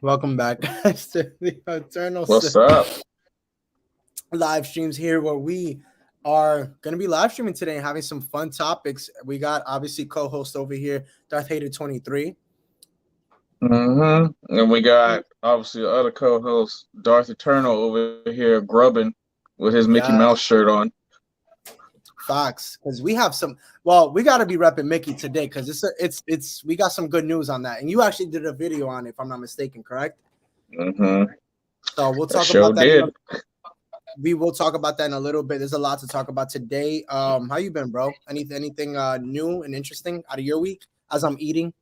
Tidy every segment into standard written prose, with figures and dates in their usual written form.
Welcome back guys, to the Eternal What's Sith up? live streams here where we are going to be live streaming today and having some fun topics. We got obviously co-host over here, Darth Hater 23. And we got obviously the other co-host, Darth Eternal, over here grubbing with his Mickey Mouse Yes, shirt on. Fox, because we have some. Well, we got to be repping Mickey today because it's we got some good news on that, and you actually did a video on it, if I'm not mistaken, correct? Mm-hmm. So we'll That talk show about that in did. a we will talk about that in a little bit. There's a lot to talk about today. How you been, bro? Anything new and interesting out of your week as I'm eating?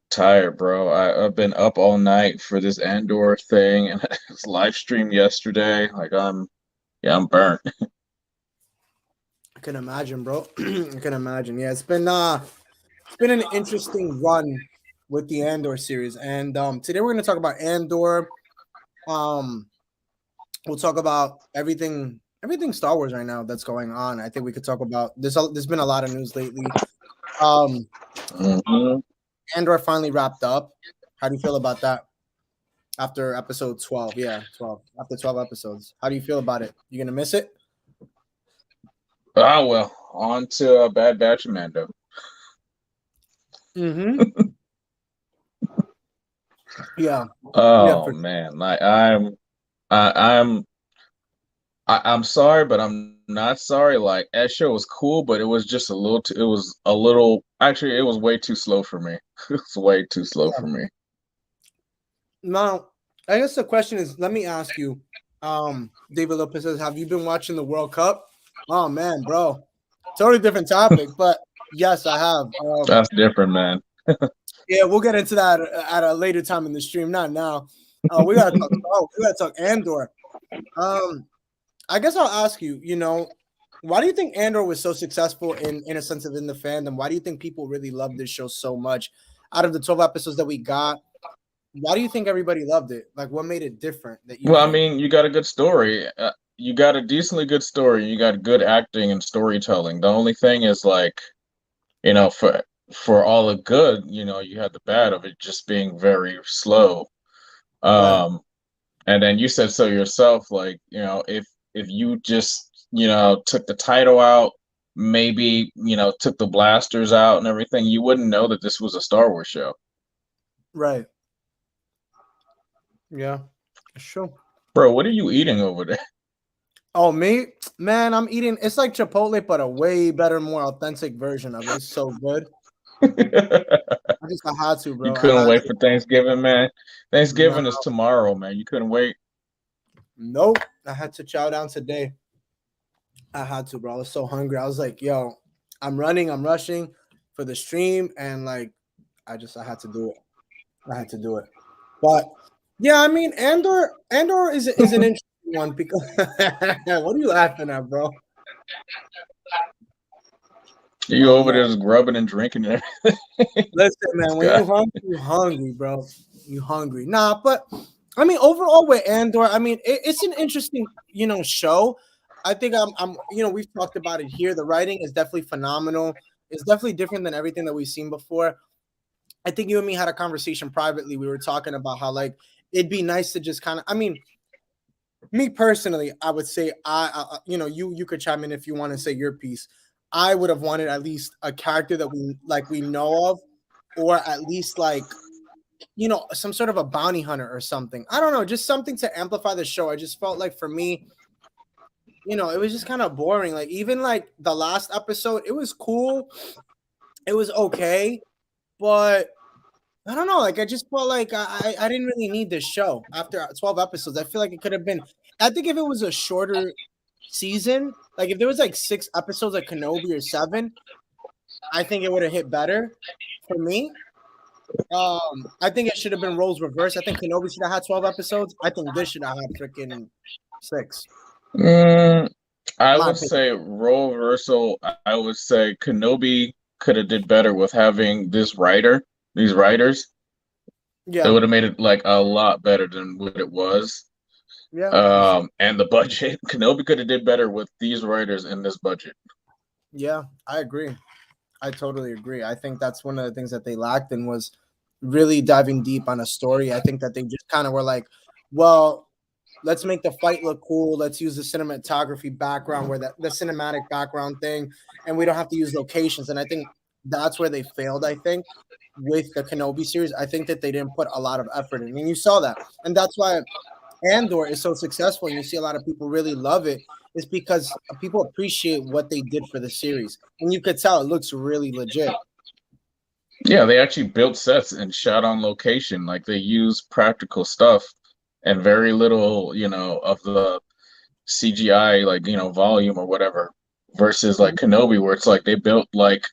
Tired, bro. I've been up all night for this Andor thing and it's live stream yesterday. I'm burnt. I can imagine, bro. I can imagine. Yeah, it's been an interesting run with the Andor series, and today we're gonna talk about Andor. Um, we'll talk about everything Star Wars right now that's going on. I think we could talk about there's been a lot of news lately. Um, hmm Andor finally wrapped up. How do you feel about that after episode 12? Yeah, 12. After 12 episodes. How do you feel about it? You gonna miss it? Ah, well, on to Bad Batch Amanda. Mm-hmm. Yeah. Yeah, Oh for man, I'm I'm sorry, but I'm not sorry. Like that show was cool, but it was just a little too, it was a little actually it was way too slow for me. It was way too slow yeah. for me. Now, I guess the question is, let me ask you, David Lopez says, have you been watching the World Cup? Oh man, bro. Totally different topic, but yes, I have. That's different, man. Yeah, we'll get into that at a later time in the stream, not now. We gotta talk Andor. Um, I guess I'll ask you, why do you think Andor was so successful in a sense of in the fandom? Why do you think people really love this show so much? Out of the 12 episodes that we got, why do you think everybody loved it? Like, what made it different that you Well, I think? mean, you got a good story. You got a decently good story. You got good acting and storytelling. The only thing is like, you know, for all the good, you had the bad of it just being very slow. Right. Um, And then you said so yourself, like, if you just, took the title out, maybe, took the blasters out and everything, you wouldn't know that this was a Star Wars show. Right. Yeah. Sure. Bro, what are you eating over there? Oh, me? Man, I'm eating it's like Chipotle, but a way better, more authentic version of it. It's so good. I had to, You bro. I couldn't had wait to. for Thanksgiving, man. No, Thanksgiving is tomorrow, man. You couldn't wait. nope. I had to chow down today. I had to, bro. I was so hungry. I was like, yo, I'm rushing for the stream, and like I had to do it. I had to do it. But yeah, I mean, Andor is an interesting one because what are you laughing at, bro? You Oh over man. there just grubbing and drinking and everything. Listen, This man, when guy. you hungry, bro. You hungry. Nah, but I mean, overall with Andor, I mean, it's an interesting, show. I think we've talked about it here. The writing is definitely phenomenal. It's definitely different than everything that we've seen before. I think you and me had a conversation privately. We were talking about how like it'd be nice to just kind of. I mean, me personally, I would say you could chime in if you want to say your piece. I would have wanted at least a character that we know of, or at least like some sort of a bounty hunter or something. I don't know, just something to amplify the show. I just felt like for me, it was just kind of boring. Like even like the last episode, it was cool, it was okay, but I don't know. Like I just felt like I didn't really need this show after 12 episodes. I feel like it could have been. I think if it was a shorter season, like if there was like 6 episodes like Kenobi or 7, I think it would have hit better for me. I think it should have been roles reversed. I think Kenobi should have had 12 episodes. I think this should have had freaking 6. Mm, I My would opinion. say role reversal. I would say Kenobi could have did better with having these writers. It Yeah, would have made it like a lot better than what it was. yeah, sure. And the budget, Kenobi could have did better with these writers in this budget. Yeah, I agree. I totally agree. I think that's one of the things that they lacked and was really diving deep on a story. I think that they just kind of were like, well, let's make the fight look cool. Let's use the cinematography background where the cinematic background thing, and we don't have to use locations. And I think that's where they failed. I think with the Kenobi series, I think that they didn't put a lot of effort in, and you saw that, and that's why Andor is so successful, and you see a lot of people really love it. Is because people appreciate what they did for the series, and you could tell it looks really legit. Yeah, they actually built sets and shot on location. Like they used practical stuff and very little, of the CGI, like, volume or whatever, versus like Kenobi, where it's like they built like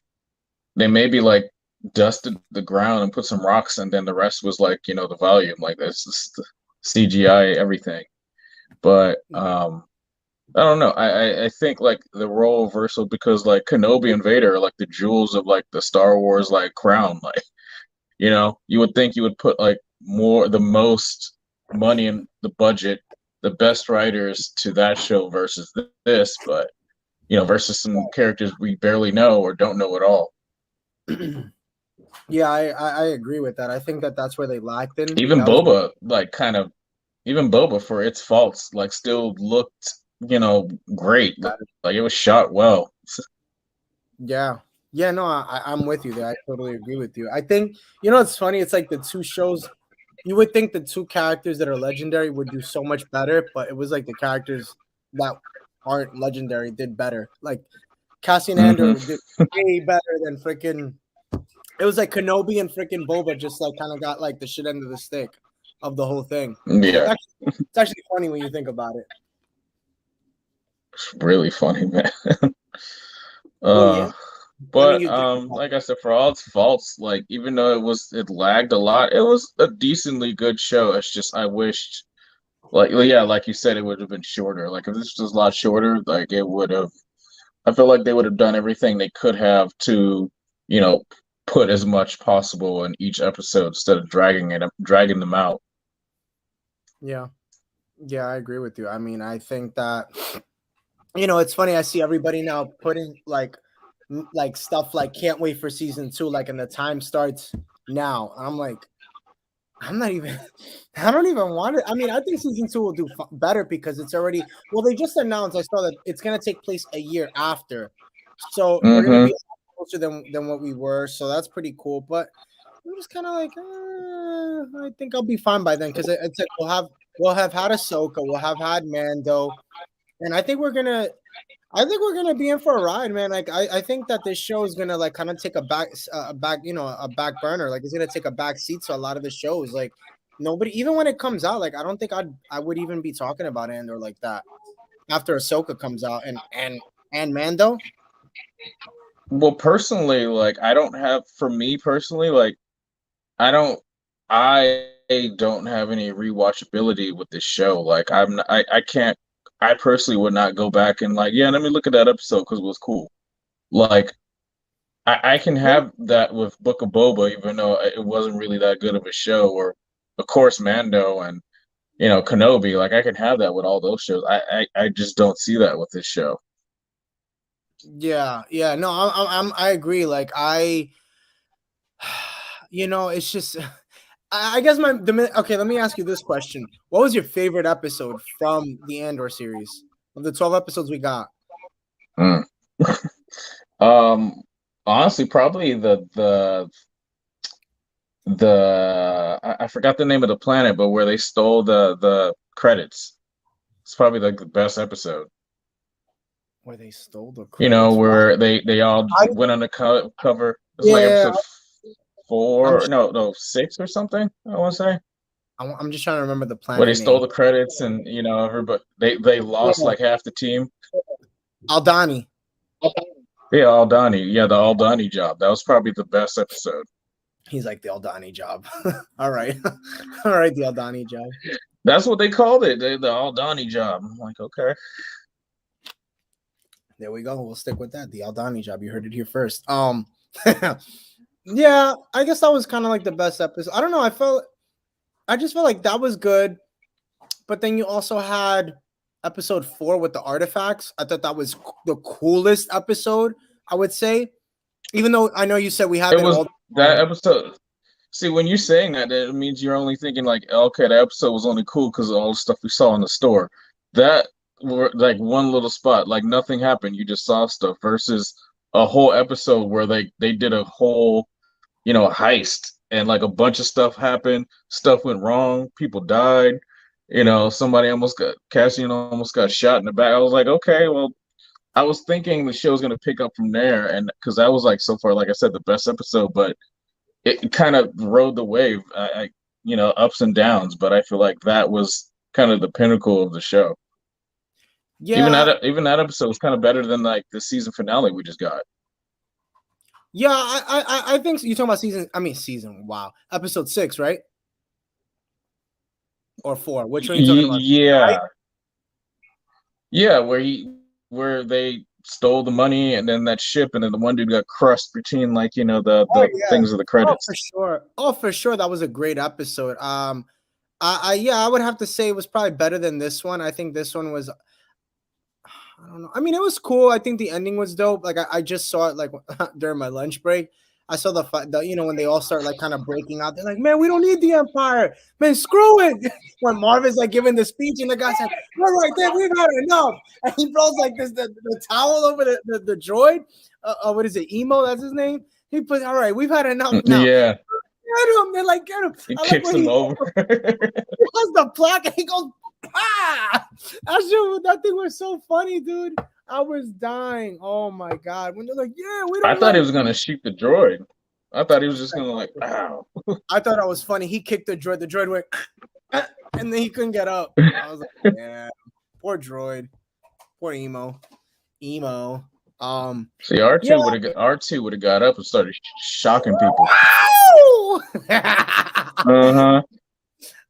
they maybe like dusted the ground and put some rocks, and then the rest was like, the volume. Like that's just CGI everything. But I don't know. I think like the role reversal, because like Kenobi and Vader are like the jewels of like the Star Wars like crown. Like, you would think you would put like the most money in the budget, the best writers to that show versus this, but versus some characters we barely know or don't know at all. Yeah, I agree with that. I think that that's where they lacked in. Even That was Boba, like kind of, even Boba for its faults, like still looked, great. Like it was shot well. yeah. Yeah, no, I'm with you there. I totally agree with you. I think, it's funny. It's like the two shows, you would think the two characters that are legendary would do so much better, but it was like the characters that aren't legendary did better. Like Cassian Andor did way better than freaking. It was like Kenobi and freaking Boba just like kind of got like the shit end of the stick of the whole thing. Yeah, It's actually funny when you think about it. it's really funny, man. Well, yeah. I mean, But you think like I said, for all its faults, like even though it lagged a lot, it was a decently good show. It's just I wished, like, yeah, like you said, it would have been shorter. Like if this was a lot shorter, like it would have. I feel like they would have done everything they could have to, you know, put as much possible in each episode instead of dragging them out. yeah. Yeah, I agree with you. I mean, I think that it's funny. I see everybody now putting like stuff like can't wait for season 2, like, and the time starts now. I'm like, I'm not even. I don't even want it. I mean, I think season 2 will do better because it's already. Well, they just announced. I saw that it's gonna take place a year after, so we're gonna be closer than what we were. So that's pretty cool. But I'm just kind of like, I think I'll be fine by then because it's like we'll have had Ahsoka, we'll have had Mando, and I think we're gonna be in for a ride, man. Like I think that this show is gonna like kind of take a back burner. Like it's gonna take a back seat to a lot of the shows. Like nobody, even when it comes out, like I don't think I would even be talking about Andor like that after Ahsoka comes out and Mando. Well, personally, like I don't have, for me personally, like I don't, I don't have any rewatchability with this show. Like I can't, I personally would not go back and like, yeah, let me look at that episode because it was cool. Like I can have that with Book of Boba, even though it wasn't really that good of a show, or of course Mando and Kenobi. Like I can have that with all those shows. I just don't see that with this show. Yeah, no, I agree. Like it's just. I guess okay. Let me ask you this question: what was your favorite episode from the Andor series of the 12 episodes we got? Mm. Um, Honestly, probably I forgot the name of the planet, but where they stole the credits. It's probably like the best episode. Where they stole the credits? Where they all went on the cover. It's like Yeah, episode I'm 4, just, no, 6 or something, I want to say. I'm just trying to remember the Where they planet stole name. the credits, and everybody they lost Yeah, like half the team. Aldani. Yeah, Aldani. Yeah, the Aldani job. That was probably the best episode. He's like the Aldani job. All right, all right, the Aldani job. That's what they called it. The Aldani job. I'm like, okay. There we go. We'll stick with that. The Aldani job. You heard it here first. Yeah, I guess that was kind of like the best episode. I don't know. I just felt like that was good. But then you also had episode 4 with the artifacts. I thought that was the coolest episode, I would say. Even though I know you said we have It it was all. that episode. See, when you're saying that, it means you're only thinking like, okay, the episode was only cool because of all the stuff we saw in the store. That were like one little spot, like nothing happened. You just saw stuff versus a whole episode where they did a whole, heist and like a bunch of stuff happened. Stuff went wrong. People died. Somebody almost got Cassian almost got shot in the back. I was like, okay, well, I was thinking the show's gonna pick up from there, and because that was like so far, like I said, the best episode, but it kind of rode the wave, ups and downs. But I feel like that was kind of the pinnacle of the show. Yeah, Even that episode was kind of better than like the season finale we just got. yeah, I think so. You're talking about season. Wow, episode 6, right? Or 4? Which one are you talking about? Yeah, yeah, where they stole the money and then that ship and then the one dude got crushed between like Oh the yeah. things of the Oh, credits. for sure. Oh, for sure. That was a great episode. Yeah, I would have to say it was probably better than this one. I think this one was, I don't know. I mean, it was cool. I think the ending was dope. Like I just saw it like during my lunch break. I saw when they all start like kind of breaking out. They're like, man, we don't need the Empire. Man, screw it. When Marvin's like giving the speech and the guy's like, all right, then we've had enough. And he throws like the towel over the droid. What is it? Emo, that's his name. He put, all right, we've had enough now. Yeah, Get him. They're like, get him. he I like kicks when him he over. has the plaque and he goes, ah! That thing was so funny, dude. I was dying. Oh my god. When they're like, yeah, we I don't thought like he was gonna shoot the droid. I thought he was just gonna like, ow. I thought that was funny. He kicked the droid. The droid went and then he couldn't get up. I was like, yeah, poor droid. Poor emo. Emo. See, Yeah. R2 would have got up and started shocking people. Wow! Uh-huh.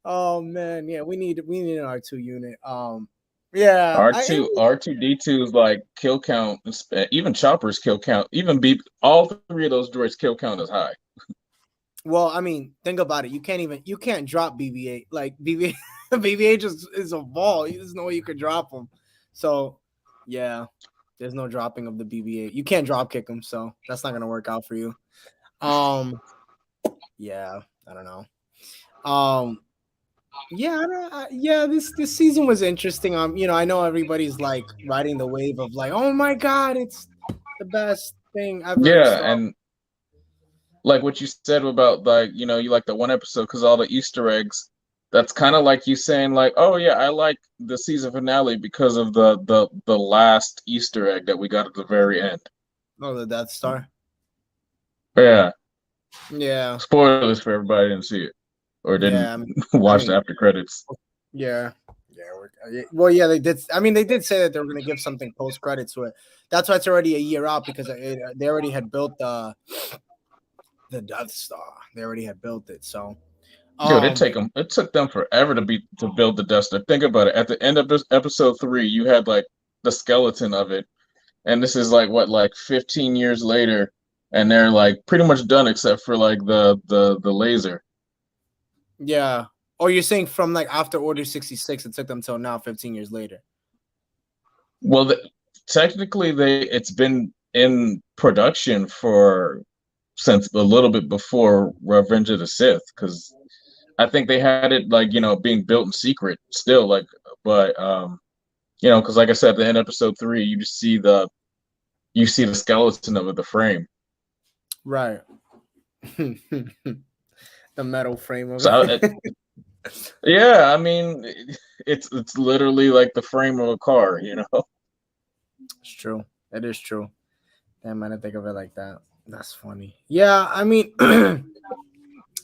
Oh man, yeah, we need an R2 unit. Yeah, R2D2 is like kill count, even Chopper's kill count, even all three of those droids kill count is high. well, I mean, think about it. You can't drop BB-8. Like BB-8 just is a ball. There's no way you could drop them. So, yeah, there's no dropping of the BB-8. You can't drop kick them, so that's not gonna work out for you. Yeah, I don't know. Yeah, this season was interesting. I know everybody's like riding the wave of like, oh my god, it's the best thing ever. Yeah, So, and like what you said about like you like the one episode because all the Easter eggs. That's kind of like you saying like, oh yeah, I like the season finale because of the last Easter egg that we got at the very end. oh, the Death Star. Yeah. Yeah. Spoilers for everybody who didn't see it or didn't watch the after credits. Yeah. Well, yeah, they did. I mean, they did say that they were going to give something post credits to it. That's why it's already a year out because they already had built the Death Star. They already had built it. So, dude, it took them forever to build the Death Star. Think about it. At the end of this episode 3, you had like the skeleton of it, and this is like 15 years later, and they're like pretty much done except for like the laser. Yeah. Or you're saying from like after Order 66, it took them till now, 15 years later. Well, technically, it's been in production since a little bit before Revenge of the Sith, because I think they had it like being built in secret still, like, but because like I said, at the end of episode 3, you just see the skeleton of it, the frame. Right. The metal frame of it. Yeah, I mean, it's literally like the frame of a car, It's true. It is true. Damn, I didn't think of it like that. That's funny. Yeah, I mean,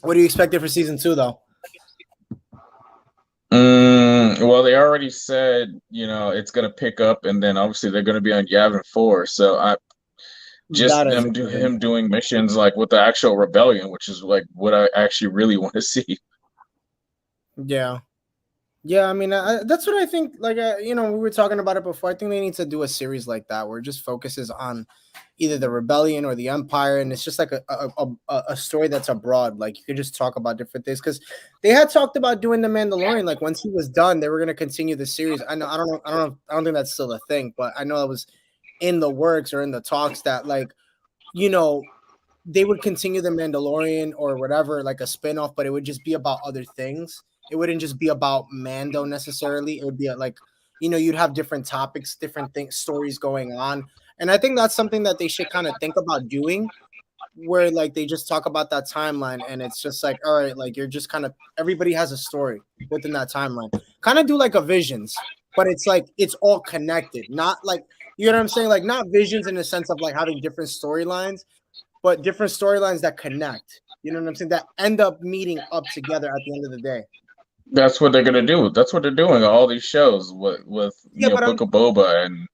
what do you expect for season 2, though? Well, they already said, it's going to pick up, and then obviously they're going to be on Yavin 4. So him doing missions like with the actual rebellion, which is like what I actually really want to see. Yeah. I mean, that's what I think. Like, we were talking about it before. I think they need to do a series like that where it just focuses on either the rebellion or the empire, and it's just like a story that's abroad. Like, you could just talk about different things because they had talked about doing the Mandalorian. Like, once he was done, they were going to continue the series. I don't think that's still a thing, but I know it was in the works or in the talks that, like, they would continue the Mandalorian or whatever, like a spinoff, but it would just be about other things. It wouldn't just be about Mando necessarily. It would be like, you'd have different topics, different things, stories going on. And I think that's something that they should kind of think about doing, where like they just talk about that timeline and it's just like, all right, like you're just kind of, everybody has a story within that timeline. Kind of do like a Visions, but it's like it's all connected, not like, you know what I'm saying? Like not Visions in the sense of like having different storylines, but different storylines that connect. You know what I'm saying? That end up meeting up together at the end of the day. That's what they're gonna do. That's what they're doing. All these shows with Yeah, but Book of Boba and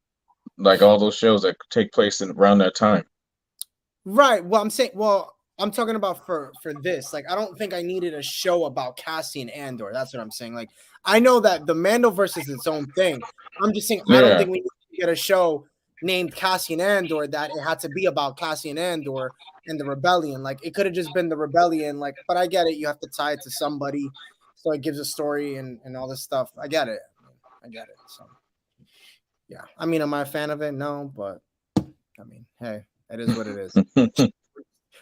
like all those shows that take place in around that time. right. Well, I'm saying, I'm talking about for this. Like, I don't think I needed a show about Cassian Andor. That's what I'm saying. Like, I know that the Mandoverse is its own thing. I'm just saying I don't Yeah, think we need to get a show named Cassian Andor that it had to be about Cassian Andor and the rebellion. Like, it could have just been the rebellion. Like, but I get it. You have to tie it to somebody, so it gives a story and all this stuff. I get it. I get it. So, yeah. I mean, am I a fan of it? No, but I mean, hey, it is what it is.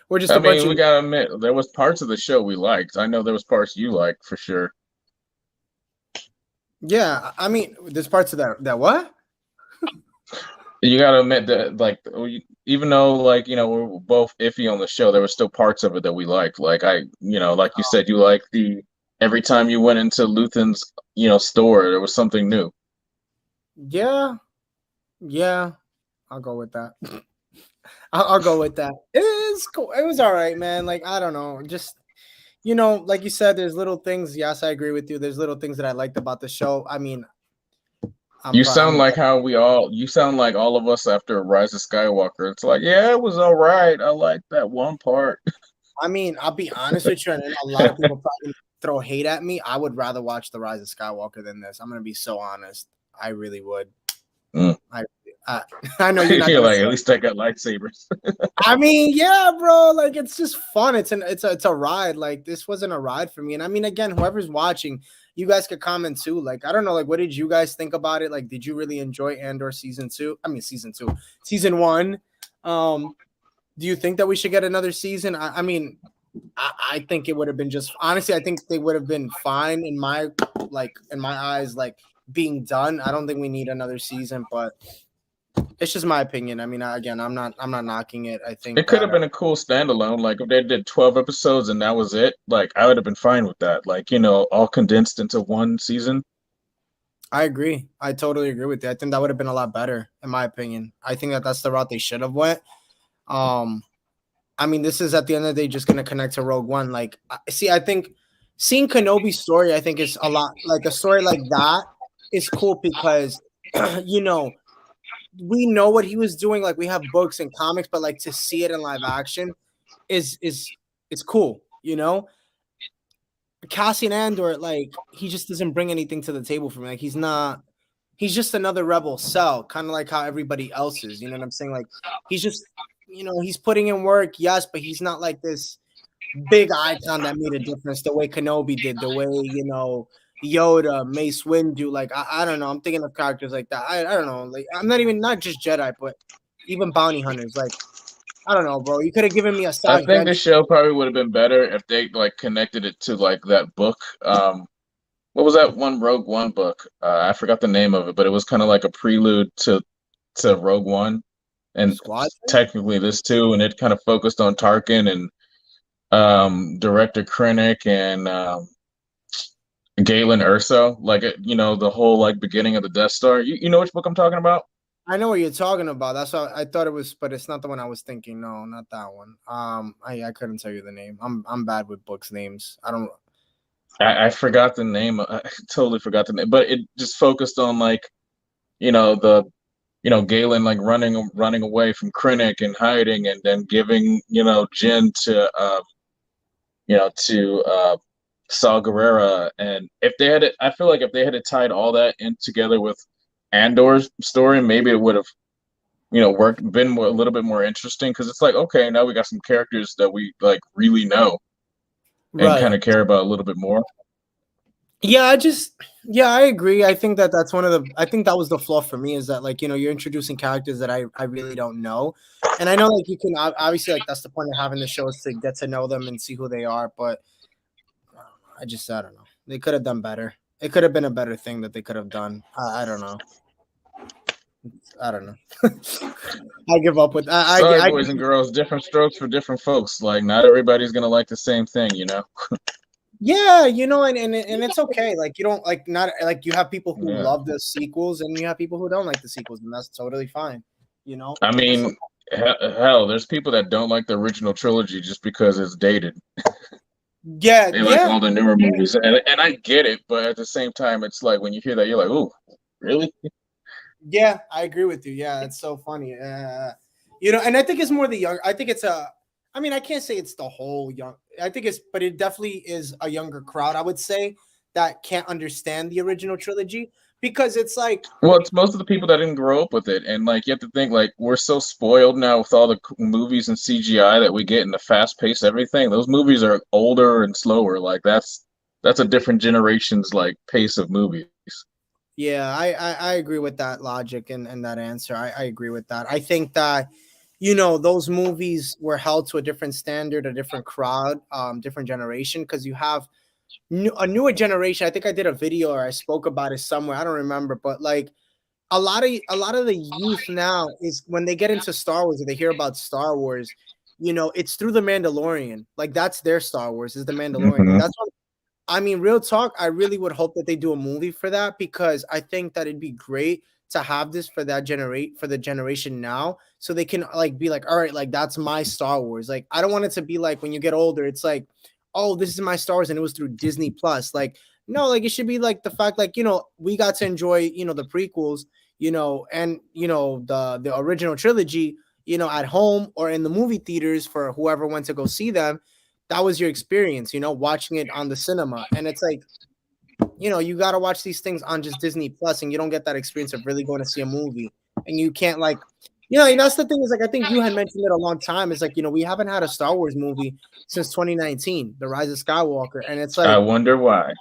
We're just I a bunch mean, of we gotta admit there was parts of the show we liked. I know there was parts you liked for sure. yeah. I mean, there's parts of that what? You gotta admit that, like, even though, like, we're both iffy on the show, there were still parts of it that we liked. Like, like you said, you like the every time you went into Luthen's, store, there was something new. Yeah, yeah. I'll go with that. I'll go with that. It is cool. It was all right, man. Like I don't know, just like you said, there's little things. Yes, I agree with you. There's little things that I liked about the show. I mean, You sound like you sound like all of us after Rise of Skywalker. It's like, yeah, it was all right. I like that one part. I mean, I'll be honest with you, and a lot of people probably throw hate at me. I would rather watch The Rise of Skywalker than this. I'm gonna be so honest. I really would. Mm. I know you're not You're gonna like, say. at least I got lightsabers. I mean, yeah, bro. Like it's just fun. It's a ride. Like this wasn't a ride for me. And I mean, again, whoever's watching, you guys could comment too. Like I don't know. Like what did you guys think about it? Like did you really enjoy Andor season 2? I mean, season 1. Do you think that we should get another season? I mean, I think it would have been just honestly. I think they would have been fine in my eyes. Like being done. I don't think we need another season, but. It's just my opinion. I mean, again, I'm not knocking it. I think It could have been a cool standalone. Like if they did 12 episodes and that was it, like I would have been fine with that. Like, all condensed into one season. I agree. I totally agree with you. I think that would have been a lot better, in my opinion. I think that that's the route they should have went. I mean, this is at the end of the day just going to connect to Rogue One. Like, see, I think seeing Kenobi's story, I think is a lot like a story like that is cool because, we know what he was doing. Like we have books and comics, but like to see it in live action is cool. Cassian Andor, like he just doesn't bring anything to the table for me. Like he's just another rebel cell, kind of like how everybody else is. You know what I'm saying? Like he's just, he's putting in work, yes, but he's not like this big icon that made a difference the way Kenobi did, the way, Yoda, Mace Windu, like I don't know. I'm thinking of characters like that. I don't know. Like I'm not just Jedi, but even bounty hunters. Like I don't know, bro. You could have given me a I side think the bench. show probably would have been better if they like connected it to like that book. What was that one Rogue One book? I forgot the name of it, but it was kind of like a prelude to Rogue One, and Squad. technically this too, and it kind of focused on Tarkin and director Krennic and Galen Erso, like the whole like beginning of the Death Star. You know which book I'm talking about? I know what you're talking about. That's what I thought it was, but it's not the one I was thinking. No, not that one. I couldn't tell you the name. I'm bad with books names. I don't. I forgot the name. I totally forgot the name, but it just focused on like the Galen like running away from Krennic and hiding, and then giving Jin to Saw Gerrera. And if they had it, I feel like if they had tied all that in together with Andor's story, maybe it would have been a little bit more interesting, because it's like, okay, now we got some characters that we like really know and Right. kind of care about a little bit more. Yeah, I agree. I think that that's I think that was the flaw for me, is that like, you're introducing characters that I really don't know. And I know like you can obviously like that's the point of having the show is to get to know them and see who they are. But I don't know. They could have done better. It could have been a better thing that they could have done. I don't know. I don't know. I give up with Sorry, boys and girls, different strokes for different folks. Like, not everybody's gonna like the same thing, you know? yeah, and it's okay. Like you don't like not like you have people who Yeah. love the sequels and you have people who don't like the sequels, and that's totally fine. You know. I So mean, hell, there's people that don't like the original trilogy just because it's dated. yeah, They like yeah, all the newer movies, and I get it, but at the same time, it's like when you hear that, you're like, "Ooh, really?" yeah. I agree with you. Yeah, it's so funny. And I think it's more the young. I think it's a. I mean, I can't say it's the whole young. I think it's, but it definitely is a younger crowd. I would say that can't understand the original trilogy because it's like, Well, it's most of the people that didn't grow up with it, and like you have to think, like we're so spoiled now with all the movies and CGI that we get and the fast pace everything. Those movies are older and slower. Like that's a different generation's like pace of movies. yeah, I agree with that logic and that answer. I agree with that. I think that those movies were held to a different standard, a different crowd, different generation because you have a newer generation. I think I did a video or I spoke about it somewhere. I don't remember, but like a lot of the youth now is when they get into Star Wars or they hear about Star Wars, it's through the Mandalorian. Like that's their Star Wars is the Mandalorian, and Hmm. that's what I mean. Real talk. I really would hope that they do a movie for that because I think that it'd be great to have this for that generate for the generation now, so they can like be like, all right, like that's my Star Wars. Like I don't want it to be like when you get older, it's like, oh, this is my Star Wars, and it was through Disney Plus. Like no, like it should be like the fact like we got to enjoy the prequels and the original trilogy, at home or in the movie theaters for whoever went to go see them. That was your experience, watching it on the cinema. And it's like, you got to watch these things on just Disney Plus, and you don't get that experience of really going to see a movie. And you can't like, and that's the thing is like, I think you had mentioned it a long time. It's like, we haven't had a Star Wars movie since 2019, The Rise of Skywalker. And it's I like, wonder why.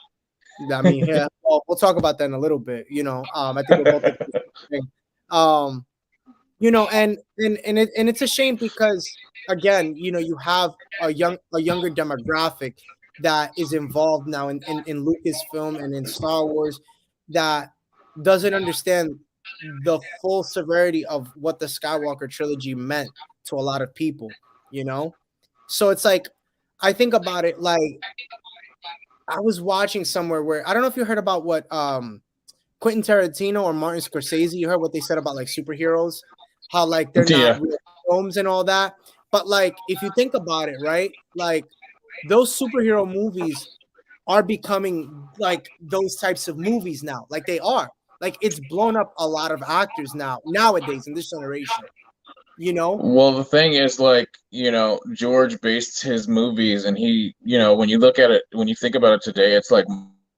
I mean, yeah, well, we'll talk about that in a little bit. I think we're both agree. Um, and it's a shame because again, you have a younger demographic that is involved now in Lucasfilm and in Star Wars that doesn't understand the full severity of what the Skywalker trilogy meant to a lot of people, you know? So it's like I think about it like I was watching somewhere where I don't know if you heard about what Quentin Tarantino or Martin Scorsese, you heard what they said about like superheroes, how like they're not Yeah. real films and all that. But like if you think about it, right? Like those superhero movies are becoming like those types of movies now. Like they are. Like it's blown up a lot of actors nowadays in this generation, you know? Well, the thing is, like, George based his movies, and when you look at it, when you think about it today, it's like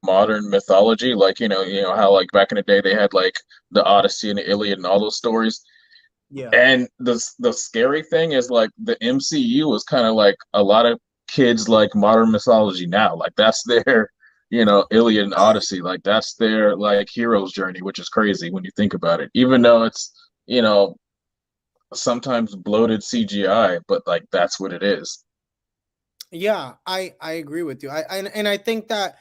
modern mythology. Like, how like back in the day they had like the Odyssey and the Iliad and all those stories. Yeah. And the scary thing is like the MCU was kind of like a lot of kids like modern mythology now. Like that's their, Iliad and Odyssey. Like that's their like hero's journey, which is crazy when you think about it. Even though it's, sometimes bloated CGI, but like that's what it is. Yeah, I agree with you. And I think that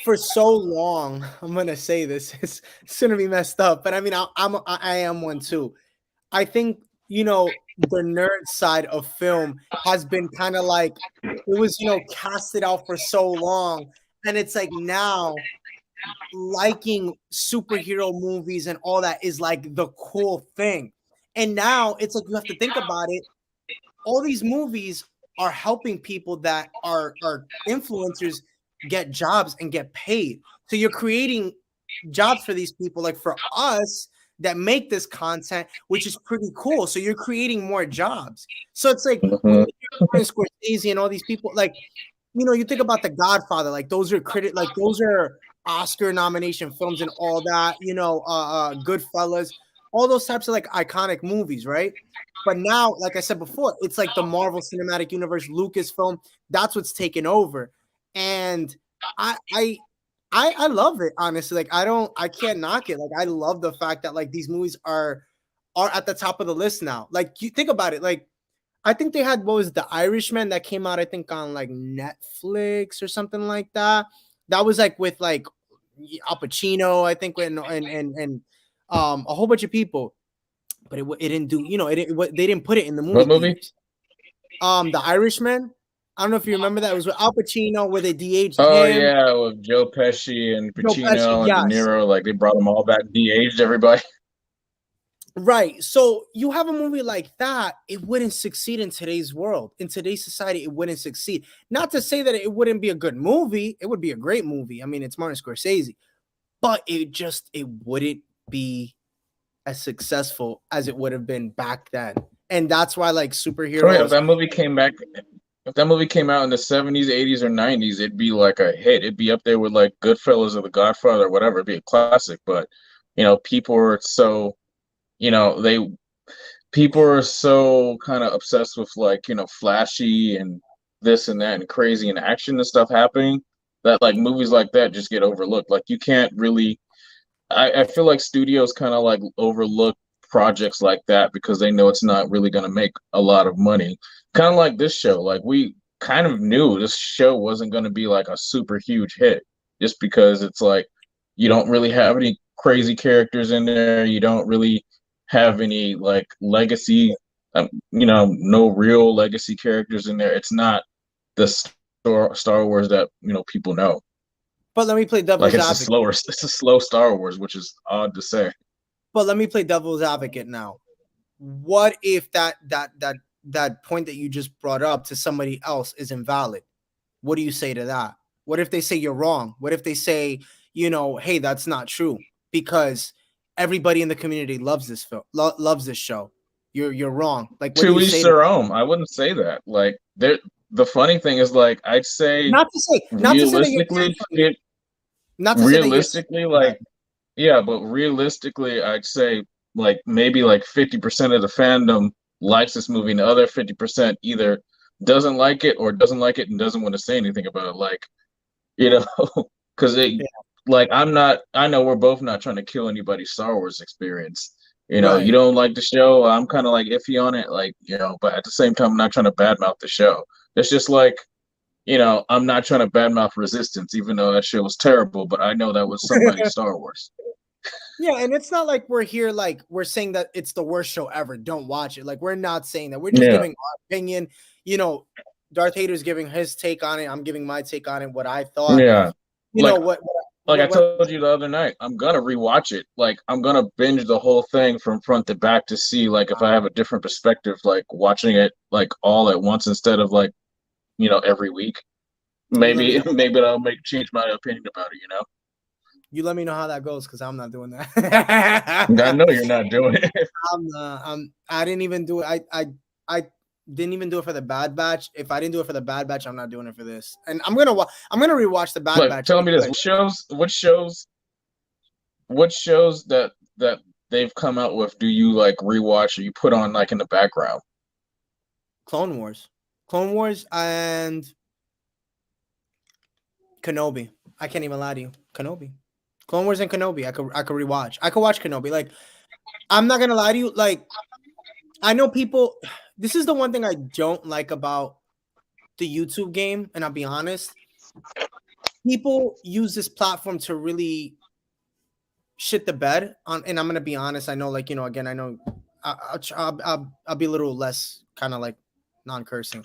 for so long, I'm gonna say this, it's gonna be messed up, but I mean, I am one too. I think the nerd side of film has been kind of like it was casted out for so long, and it's like now liking superhero movies and all that is like the cool thing, and now it's like you have to think about it. All these movies are helping people that are influencers get jobs and get paid. So you're creating jobs for these people, like for us that make this content, which is pretty cool. So you're creating more jobs. So it's like when Hmm. you hear Martin Scorsese and all these people, like you think about The Godfather, like those are Oscar nomination films and all that. Goodfellas, all those types of like iconic movies, right? But now, like I said before, it's like the Marvel Cinematic Universe, Lucasfilm. That's what's taken over, and I I I love it honestly. Like I can't knock it. Like I love the fact that like these movies are are at the top of the list now. Like you think about it, like I think they had what was The Irishman that came out, I think on like Netflix or something like that. That was like with like Al Pacino, I think, and a whole bunch of people, but it didn't do, they didn't put it in the movie What movie? theaters. The Irishman. I don't know if you remember that. It was with Al Pacino where they de-aged Oh him. yeah, with Joe Pesci and Joe Pesci, Pacino and De yes. Niro, like they brought them all back, de-aged everybody. Right. So you have a movie like that, it wouldn't succeed in today's world. In today's society, it wouldn't succeed. Not to say that it wouldn't be a good movie. It would be a great movie. I mean, it's Martin Scorsese, but it wouldn't be as successful as it would have been back then. And that's why like Oh yeah, if superheroes. that movie came back, if that movie came out in the 70s, 80s, or 90s, it'd be like a hit. It'd be up there with like Goodfellas or The Godfather or whatever. It'd be a classic. But people are so, you know, they people are so kind of obsessed with like, flashy and this and that and crazy and action and stuff happening that like movies like that just get overlooked. Like you can't really I feel like studios kind of like overlook projects like that because they know it's not really going to make a lot of money. Kind of like this show. Like we kind of knew this show wasn't going to be like a super huge hit just because it's like you don't really have any crazy characters in there. You don't really have any like legacy, no real legacy characters in there. It's not the Star Wars that, people know. But let me play Like devil's advocate. it's a slow Star Wars, which is odd to say. But let me play devil's advocate now. What if that point that you just brought up to somebody else is invalid? What do you say to that? What if they say you're wrong? What if they say, hey, that's not true because everybody in the community loves this film, loves this show. You're wrong. Like, what do To you each say to their own. I wouldn't say that. Like the funny thing is like I'd say not to say that you're realistically different, not to say that you're right. like yeah, but realistically I'd say like maybe like 50% of the fandom likes this movie and the other 50% either doesn't like it or doesn't like it and doesn't want to say anything about it. Like, you know, because Yeah, like I know we're both not trying to kill anybody's Star Wars experience. You right. don't like the show, I'm kind of like iffy on it, like, but at the same time, I'm not trying to badmouth the show. It's just like, I'm not trying to badmouth Resistance, even though that show was terrible, but I know that was somebody's Star Wars. Yeah, and it's not like we're here like we're saying that it's the worst show ever. Don't watch it. Like we're not saying that. We're just Yeah. giving our opinion. You know, Darth Hader's giving his take on it. I'm giving my take on it. What I thought. Yeah. You know Like what? like I What? told you the other night, I'm gonna rewatch it. Like I'm gonna binge the whole thing from front to back to see like if I have a different perspective, like watching it like all at once instead of like, every week. You let me Maybe know. maybe that'll make change my opinion about it. You let me know how that goes because I'm not doing I that. know you're not doing it. I didn't even do it. I didn't even do it for the Bad Batch. If I didn't do it for the Bad Batch, I'm not doing it for this. And I'm gonna rewatch the Bad Like, Batch tell me this: anyway. what shows that they've come out with do you like rewatch or you put on like in the background? Clone Wars, and Kenobi. I can't even lie to you. Kenobi, Clone Wars, and Kenobi. I could rewatch. I could watch Kenobi. Like I'm not gonna lie to you. Like I know people. This is the one thing I don't like about the YouTube game, and I'll be honest. People use this platform to really shit the bed on, and I'm gonna be honest. I know, like again, I know I'll be a little less kind of like non-cursing.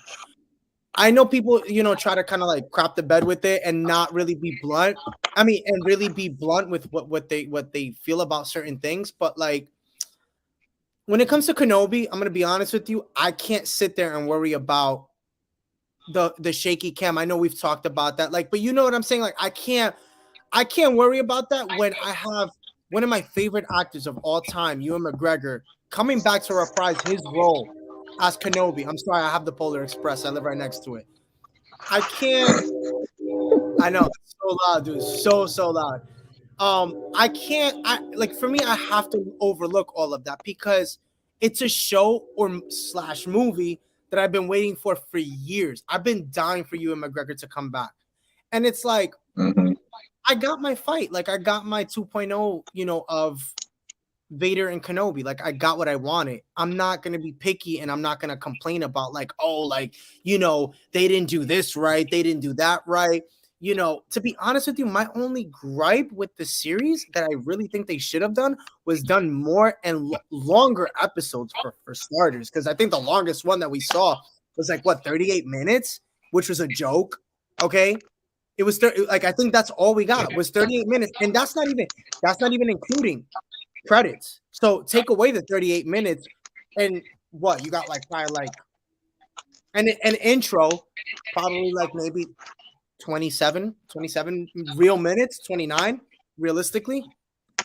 I know people, try to kind of like crap the bed with it and not really be blunt. I mean, and really be blunt with what they feel about certain things. But like when it comes to Kenobi, I'm gonna be honest with you. I can't sit there and worry about the shaky cam. I know we've talked about that. Like, but you know what I'm saying? Like, I can't worry about that when I have one of my favorite actors of all time, Ewan McGregor, coming back to reprise his role as Kenobi. I'm sorry, I have the Polar Express. I live right next to it. I can't. I know it's so loud, dude. So loud. I can't. I like for me. I have to overlook all of that because it's a show or slash movie that I've been waiting for years. I've been dying for Ewan McGregor to come back, and it's like Mm-hmm. I got my fight. Like I got my 2.0, of Vader and Kenobi. Like I got what I wanted. I'm not gonna be picky and I'm not gonna complain about like, oh, like, they didn't do this right, they didn't do that right. To be honest with you, my only gripe with the series that I really think they should have done was done more and longer episodes for starters. Because I think the longest one that we saw was like what 38 minutes, which was a joke. Okay, it was like I think that's all we got was 38 minutes, and that's not even including credits. So take away the 38 minutes, and what you got like probably like an intro, probably like maybe 27 real minutes, 29 realistically.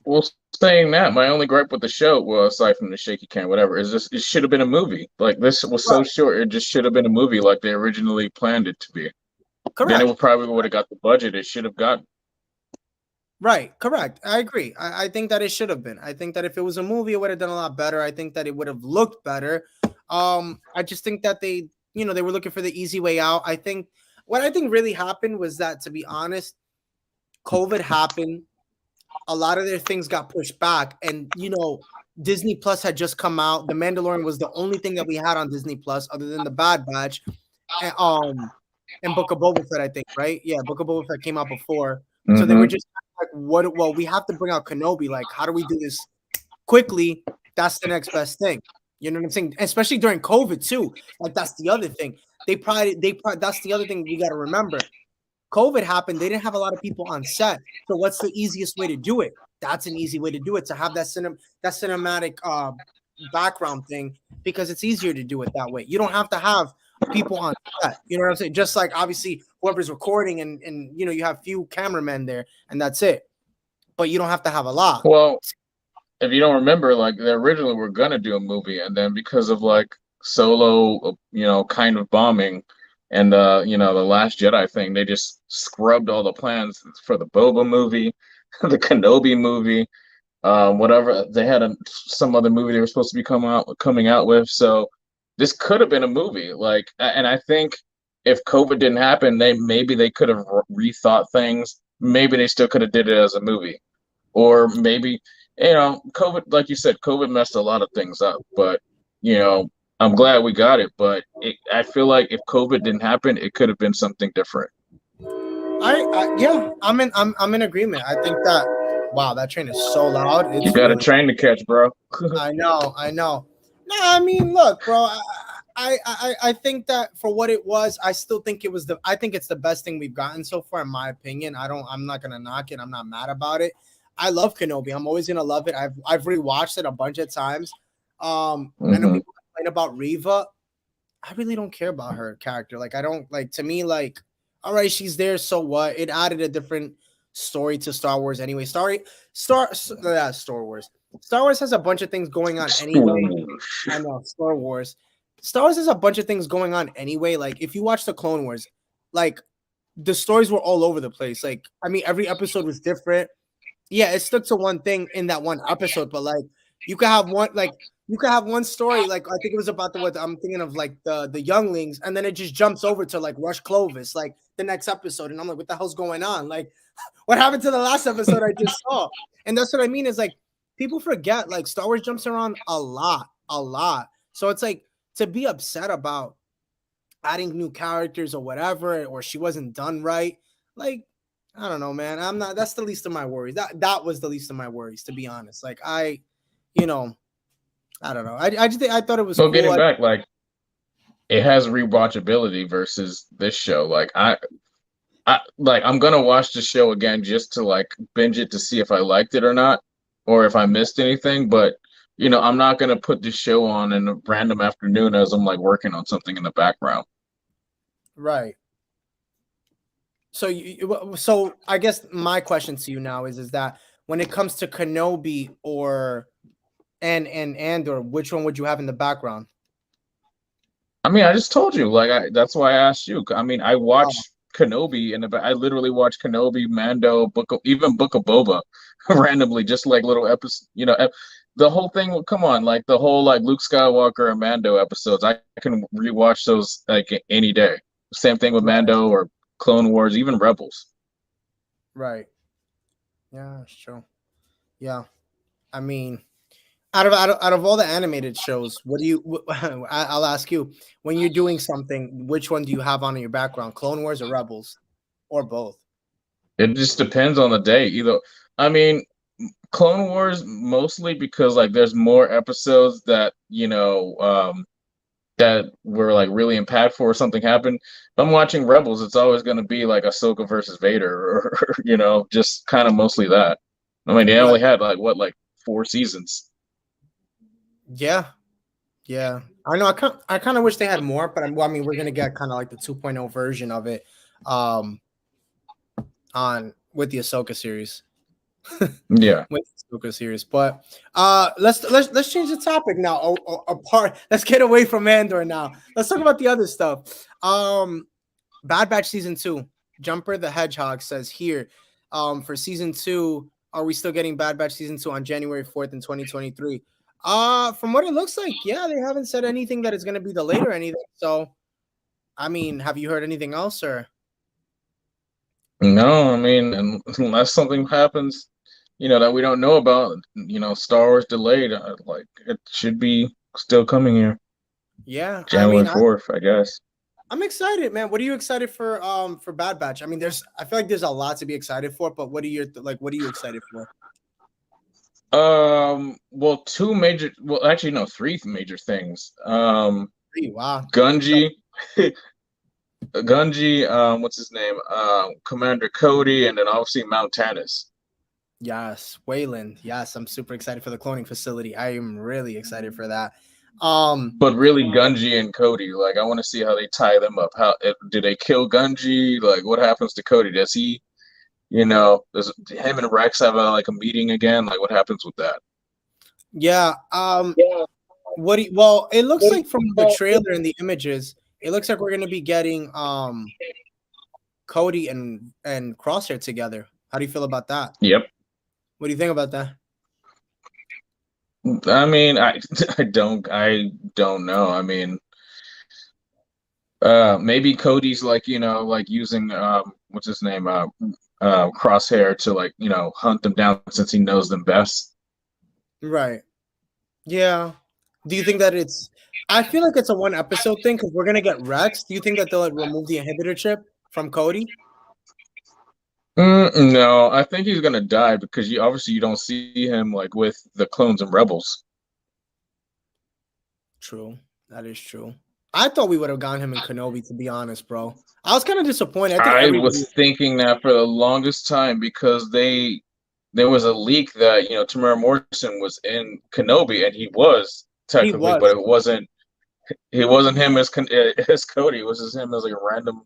Well, saying that, my only gripe with the show, well, aside from the shaky cam, whatever, is this it should have been a movie. Like this was so Right. short, it just should have been a movie like they originally planned it to be. Then it Correct. would have got the budget it should have gotten. Right, correct. I agree. I think that it should have been. I think that if it was a movie, it would have done a lot better. I think that it would have looked better. I just think that they were looking for the easy way out. What I think really happened was that, to be honest, COVID happened. A lot of their things got pushed back, and Disney Plus had just come out. The Mandalorian was the only thing that we had on Disney Plus, other than the Bad Batch, and Book of Boba Fett. I think, right? Yeah, Book of Boba Fett came out before, so they were just like, "What? Well, we have to bring out Kenobi. Like, how do we do this quickly? That's the next best thing." You know what I'm saying? Especially during COVID too. Like, that's the other thing. That's the other thing we got to remember. COVID happened. They didn't have a lot of people on set. So what's the easiest way to do it? That's an easy way to do it, to have that cinematic background thing, because it's easier to do it that way. You don't have to have people on set. You know what I'm saying? Just like obviously whoever's recording and you have few cameramen there and that's it. But you don't have to have a lot. Well, if you don't remember, like they originally were gonna do a movie, and then because of like Solo, kind of bombing, and the Last Jedi thing, they just scrubbed all the plans for the Boba movie, the Kenobi movie, whatever they had some other movie they were supposed to be coming out with. So this could have been a movie, like, and I think if COVID didn't happen, maybe they could have rethought things. Maybe they still could have did it as a movie, or maybe COVID, like you said, COVID messed a lot of things up. But I'm glad we got it. But I feel like if COVID didn't happen, it could have been something different. Yeah, I'm in agreement. I think that wow, that train is so loud. You got a train to catch, bro. I know. No, I mean, look, bro. I think that for what it was, I still think I think it's the best thing we've gotten so far, in my opinion. I'm not gonna knock it. I'm not mad about it. I love Kenobi. I'm always gonna love it. I've rewatched it a bunch of times. I know people complain about Reva. I really don't care about her character. Like, I don't like, to me, like, all right, she's there, so what? It added a different story to Star Wars anyway. Star Wars. Star Wars has a bunch of things going on anyway. I know, Star Wars. Star Wars has a bunch of things going on anyway. Like, if you watch the Clone Wars, like, the stories were all over the place. Like, I mean, every episode was different. Yeah, it stuck to one thing in that one episode, but like, you could have one story. Like, I think it was about what I'm thinking of, like the younglings, and then it just jumps over to like Rush Clovis, like the next episode, and I'm like, what the hell's going on? Like, what happened to the last episode I just saw? And that's what I mean, is like, people forget, like, Star Wars jumps around a lot. So it's like, to be upset about adding new characters or whatever, or she wasn't done right, like, I don't know, man. I'm not. That's the least of my worries. That was the least of my worries, to be honest. Like, I don't know. I just I thought it was cool. Getting back, like, it has rewatchability versus this show. Like, I'm gonna watch the show again just to like binge it to see if I liked it or not, or if I missed anything. But I'm not gonna put this show on in a random afternoon as I'm like working on something in the background. Right. So I guess my question to you now is that when it comes to Kenobi and Andor, which one would you have in the background? I mean, I just told you, like, that's why I asked you. I mean, I watched Kenobi I literally watched Kenobi, Mando, even Book of Boba randomly, just like little episodes, the whole thing. Come on, like the whole like Luke Skywalker and Mando episodes, I can rewatch those like any day. Same thing with Mando or Clone Wars, even Rebels. Right. Yeah, sure. Yeah. I mean, Out of all the animated shows, what do you? I'll ask you, when you're doing something, which one do you have on in your background? Clone Wars or Rebels, or both? It just depends on the day. Either, I mean, Clone Wars mostly because like there's more episodes that that were like really impactful or something happened. If I'm watching Rebels, it's always going to be like Ahsoka versus Vader, or just kind of mostly that. I mean, they Right. only had like 4 seasons. Yeah. Yeah. I know. I kind of wish they had more, but well, I mean, we're gonna get kind of like the 2.0 version of it, um, on with the Ahsoka series. Yeah. With the Ahsoka series, but let's change the topic now. Apart, let's get away from Andor now. Let's talk about the other stuff. Bad Batch season 2. Jumper the Hedgehog says here, for season 2, are we still getting Bad Batch season 2 on January 4th in 2023? From what it looks like, yeah, they haven't said anything that it's going to be delayed or anything. So, I mean, have you heard anything else or? No, I mean, unless something happens, that we don't know about, Star Wars delayed, like it should be still coming here, Yeah, I January mean, 4th, I guess. I'm excited, man. What are you excited for Bad Batch? I mean, I feel like there's a lot to be excited for, but what are you excited for? Well, actually, no, three major things. Wow. Gunji, what's his name? Commander Cody, and then obviously Mount Tannis. Yes, Wayland. Yes, I'm super excited for the cloning facility. I am really excited for that. But really, Gunji and Cody, like, I want to see how they tie them up. Do they kill Gunji? Like, what happens to Cody? Does he, does him and Rex have like a meeting again? Like, what happens with that? Yeah. Well, it looks like from the trailer and the images, it looks like we're gonna be getting Cody and Crosshair together. How do you feel about that? Yep. What do you think about that? I mean, I don't know. I mean, maybe Cody's like, like using what's his name? Crosshair to like, hunt them down since he knows them best. Right. Yeah. Do you think that it's? I feel like it's a one episode thing because we're gonna get Rex. Do you think that they'll like, remove the inhibitor chip from Cody? No, I think he's gonna die because you don't see him like with the clones and rebels. True. That is true. I thought we would have gotten him in Kenobi, to be honest, bro. I was kind of disappointed. I think I everybody. was thinking that for the longest time because there was a leak that Tamara Morrison was in Kenobi and he was He technically, but was it wasn't him as Cody. It was just him as like a random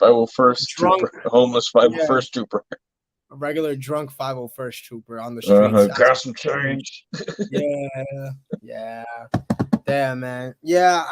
501st drunk. trooper, a homeless Yeah, 501st trooper. a regular drunk 501st trooper on the streets. Got some change. Yeah, yeah. Damn, man. Yeah,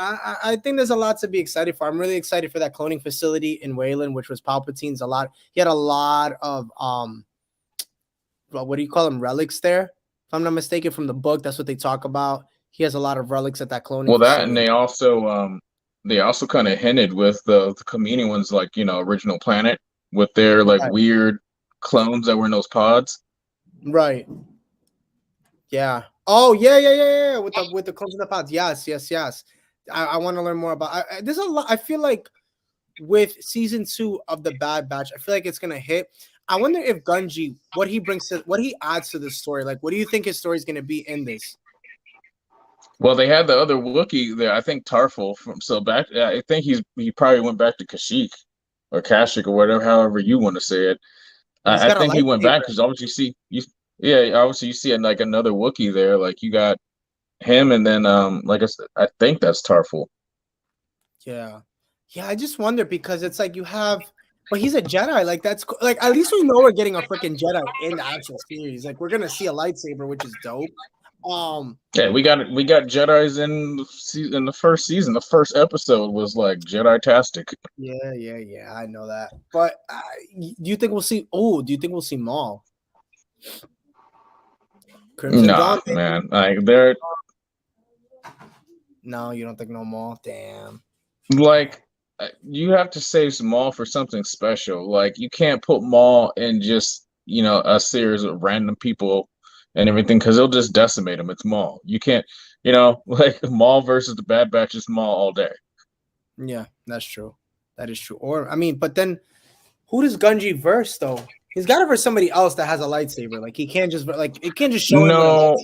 I think there's a lot to be excited for. I'm really excited for that cloning facility in Wayland, which was Palpatine's a lot. He had a lot of well, what do you call them? Relics there. If I'm not mistaken, from the book, that's what they talk about. He has a lot of relics at that cloning Well, that and facility. they also kind of hinted with the Kamini ones, like original planet with their like Right. weird clones that were in those pods. Right. Yeah. Oh, yeah. With the clones in the pods. Yes. I want to learn more about. There's a lot. I feel like with season 2 of the Bad Batch, I feel like it's gonna hit. I wonder if Gunji, what he adds to the story. Like, what do you think his story is gonna be in this? Well, they had the other Wookiee there, I think Tarful from so back. I think he probably went back to Kashyyyk or Kashyyyk or whatever, however you want to say it. He's I got a think he went back lightsaber. because obviously you see like another Wookiee there. Like you got him, and then like I said, I think that's Tarful. Yeah. Yeah, I just wonder because it's like you have, but he's a Jedi. Like like at least we know we're getting a freaking Jedi in the actual series. Like we're gonna see a lightsaber, which is dope. Yeah, we got Jedi's in the first season. The first episode was like Jedi-tastic. Yeah. I know that. But do you think we'll see? Oh, do you think we'll see Maul? Crimson Nah, Dawn, baby. man. Like they're No, you don't think no Maul? Damn. like you have to save Maul for something special. Like you can't put Maul in just a series of random people, and everything because it'll just decimate him. It's Maul. You can't, like Maul versus the Bad Batch is Maul all day. Yeah, that's true. That is true. Or I mean, but then who does Gunji verse though? He's got to verse somebody else that has a lightsaber. Like he can't just like it can't just show him with a No,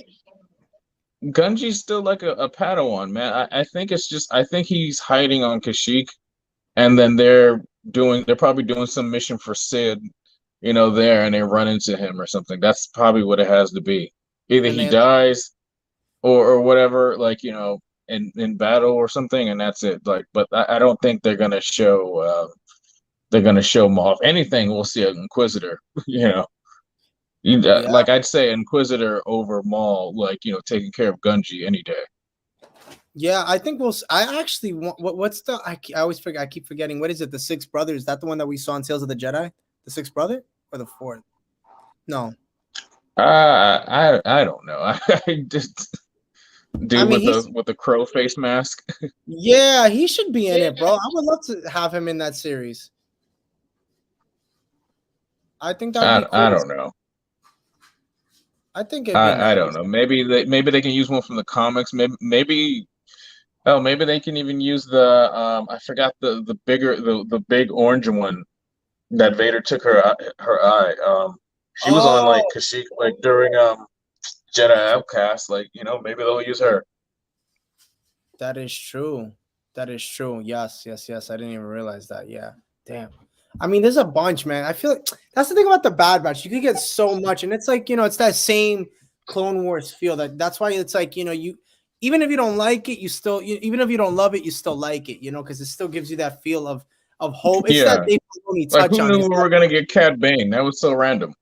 lightsaber. Gunji's still like a Padawan, man. I think it's just I think he's hiding on Kashyyyk, and then they're probably doing some mission for Sid, there, and they run into him or something. That's probably what it has to be. Either And he they dies or whatever, like in battle or something, and that's it. Like, but I don't think they're gonna show Maul. If anything, we'll see an Inquisitor. You know, yeah. like I'd say Inquisitor over Maul, like taking care of Gunji any day. Yeah, I think we'll. I actually want. What's the? I always forget. I keep forgetting. What is it? The Sixth Brother? Is that the one that we saw in Tales of the Jedi? The Sixth Brother or the fourth? No. I don't know. I just I dude mean, with he's. the crow face mask. Yeah, he should be in it, bro. I would love to have him in that series. I think that would be I cool. don't know. I think it'd be I don't nice. know. Maybe they can use one from the comics. Maybe they can even use the I forgot the big orange one that Vader took her eye. She was on like Oh, Kashyyyk like during Jedi Outcast. Like maybe they'll use her. that is true. That is true. Yes, yes, yes. I didn't even realize that. Yeah. Damn. I mean, there's a bunch, man. I feel like that's the thing about the Bad Batch. You could get so much, and it's like it's that same Clone Wars feel. That's why it's like you even if you don't like it, you still even if you don't love it, you still like it. Because it still gives you that feel of hope. It's that Yeah, Dave Filoni like touch who on knew it. we were gonna get Cad Bane? That was so random.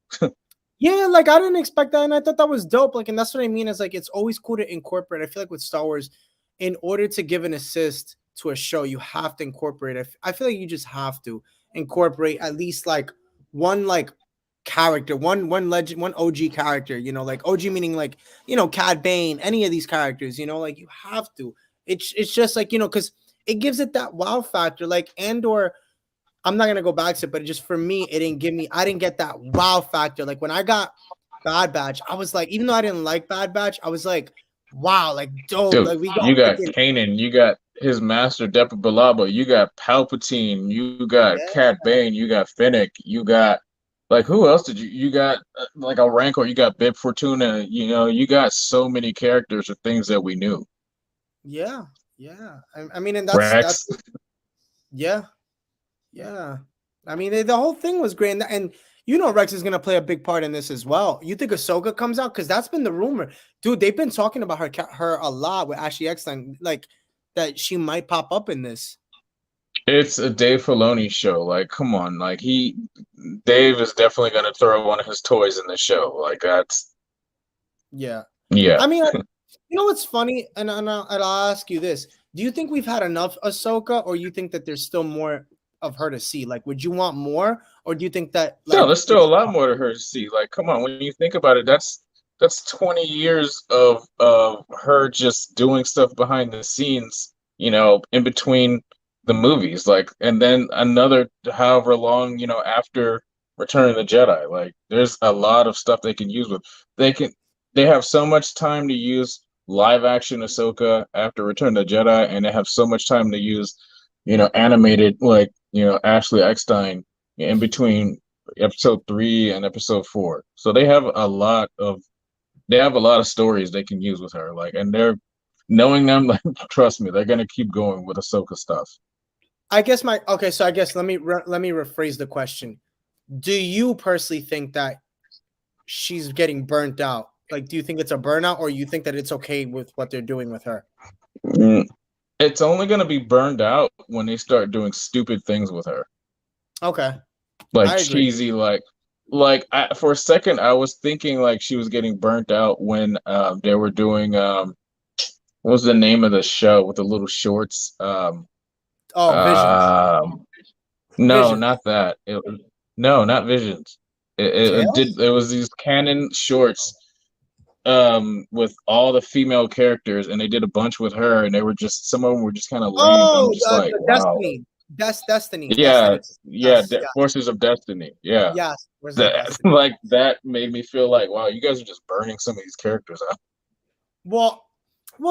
Yeah, like I didn't expect that, and I thought that was dope. Like, and that's what I mean is like it's always cool to incorporate. I feel like with Star Wars, in order to give an assist to a show, you have to incorporate. I feel like you just have to incorporate at least like one character, one legend, one OG character. Like OG meaning like Cad Bane, any of these characters. Like you have to. It's just like because it gives it that wow factor. Like Andor. I'm not gonna go back to it, but just for me, I didn't get that wow factor. Like when I got Bad Batch, I was like, even though I didn't like Bad Batch, I was like, wow, like dope. Dude, Like we got you got freaking Kanan, you got his master Depa Billaba, you got Palpatine, you got yeah, Cat Bane, you got Finnick, you got like who else did you got like a Rancor, you got Bib Fortuna, you got so many characters or things that we knew. yeah, yeah. I mean, and that's Rex. yeah, yeah. I mean, the whole thing was great, and Rex is gonna play a big part in this as well. You think Ahsoka comes out because that's been the rumor, dude. They've been talking about her a lot with Ashley Eckstein, like that she might pop up in this. It's a Dave Filoni show. Like, come on. Like Dave is definitely gonna throw one of his toys in the show. Like that's Yeah. yeah. I mean, what's funny, and I'll ask you this: do you think we've had enough Ahsoka, or you think that there's still more of her to see? Like, would you want more, or do you think that No, like there's still a lot more to her to see. Like, come on, when you think about it, that's 20 years of her just doing stuff behind the scenes, in between the movies. Like, and then another however long, after Return of the Jedi. Like, there's a lot of stuff they can use with. They have so much time to use live action Ahsoka after Return of the Jedi, and they have so much time to use, animated like, Ashley Eckstein in between episode 3 and episode 4. So they have a lot of stories they can use with her. Like, and they're knowing them, like, trust me, they're gonna keep going with Ahsoka stuff. I guess so I guess let me rephrase the question. Do you personally think that she's getting burnt out? Like, do you think it's a burnout, or you think that it's okay with what they're doing with her? Mm, It's only gonna be burned out when they start doing stupid things with her, Okay, like I agree. cheesy, for a second I was thinking like she was getting burnt out when they were doing what was the name of the show with the little shorts? Oh, Visions, Um, no, Visions, not that. No, not Visions. Tales. It was these canon shorts with all the female characters, and they did a bunch with her, and they were just some of them were just kind of lame. I'm Oh, just like, the wow. Destiny. Destiny. Yes, yes, Forces of Destiny. Yeah, yes. Where's the that Destiny? like that made me feel like, wow, you guys are just burning some of these characters out. Well,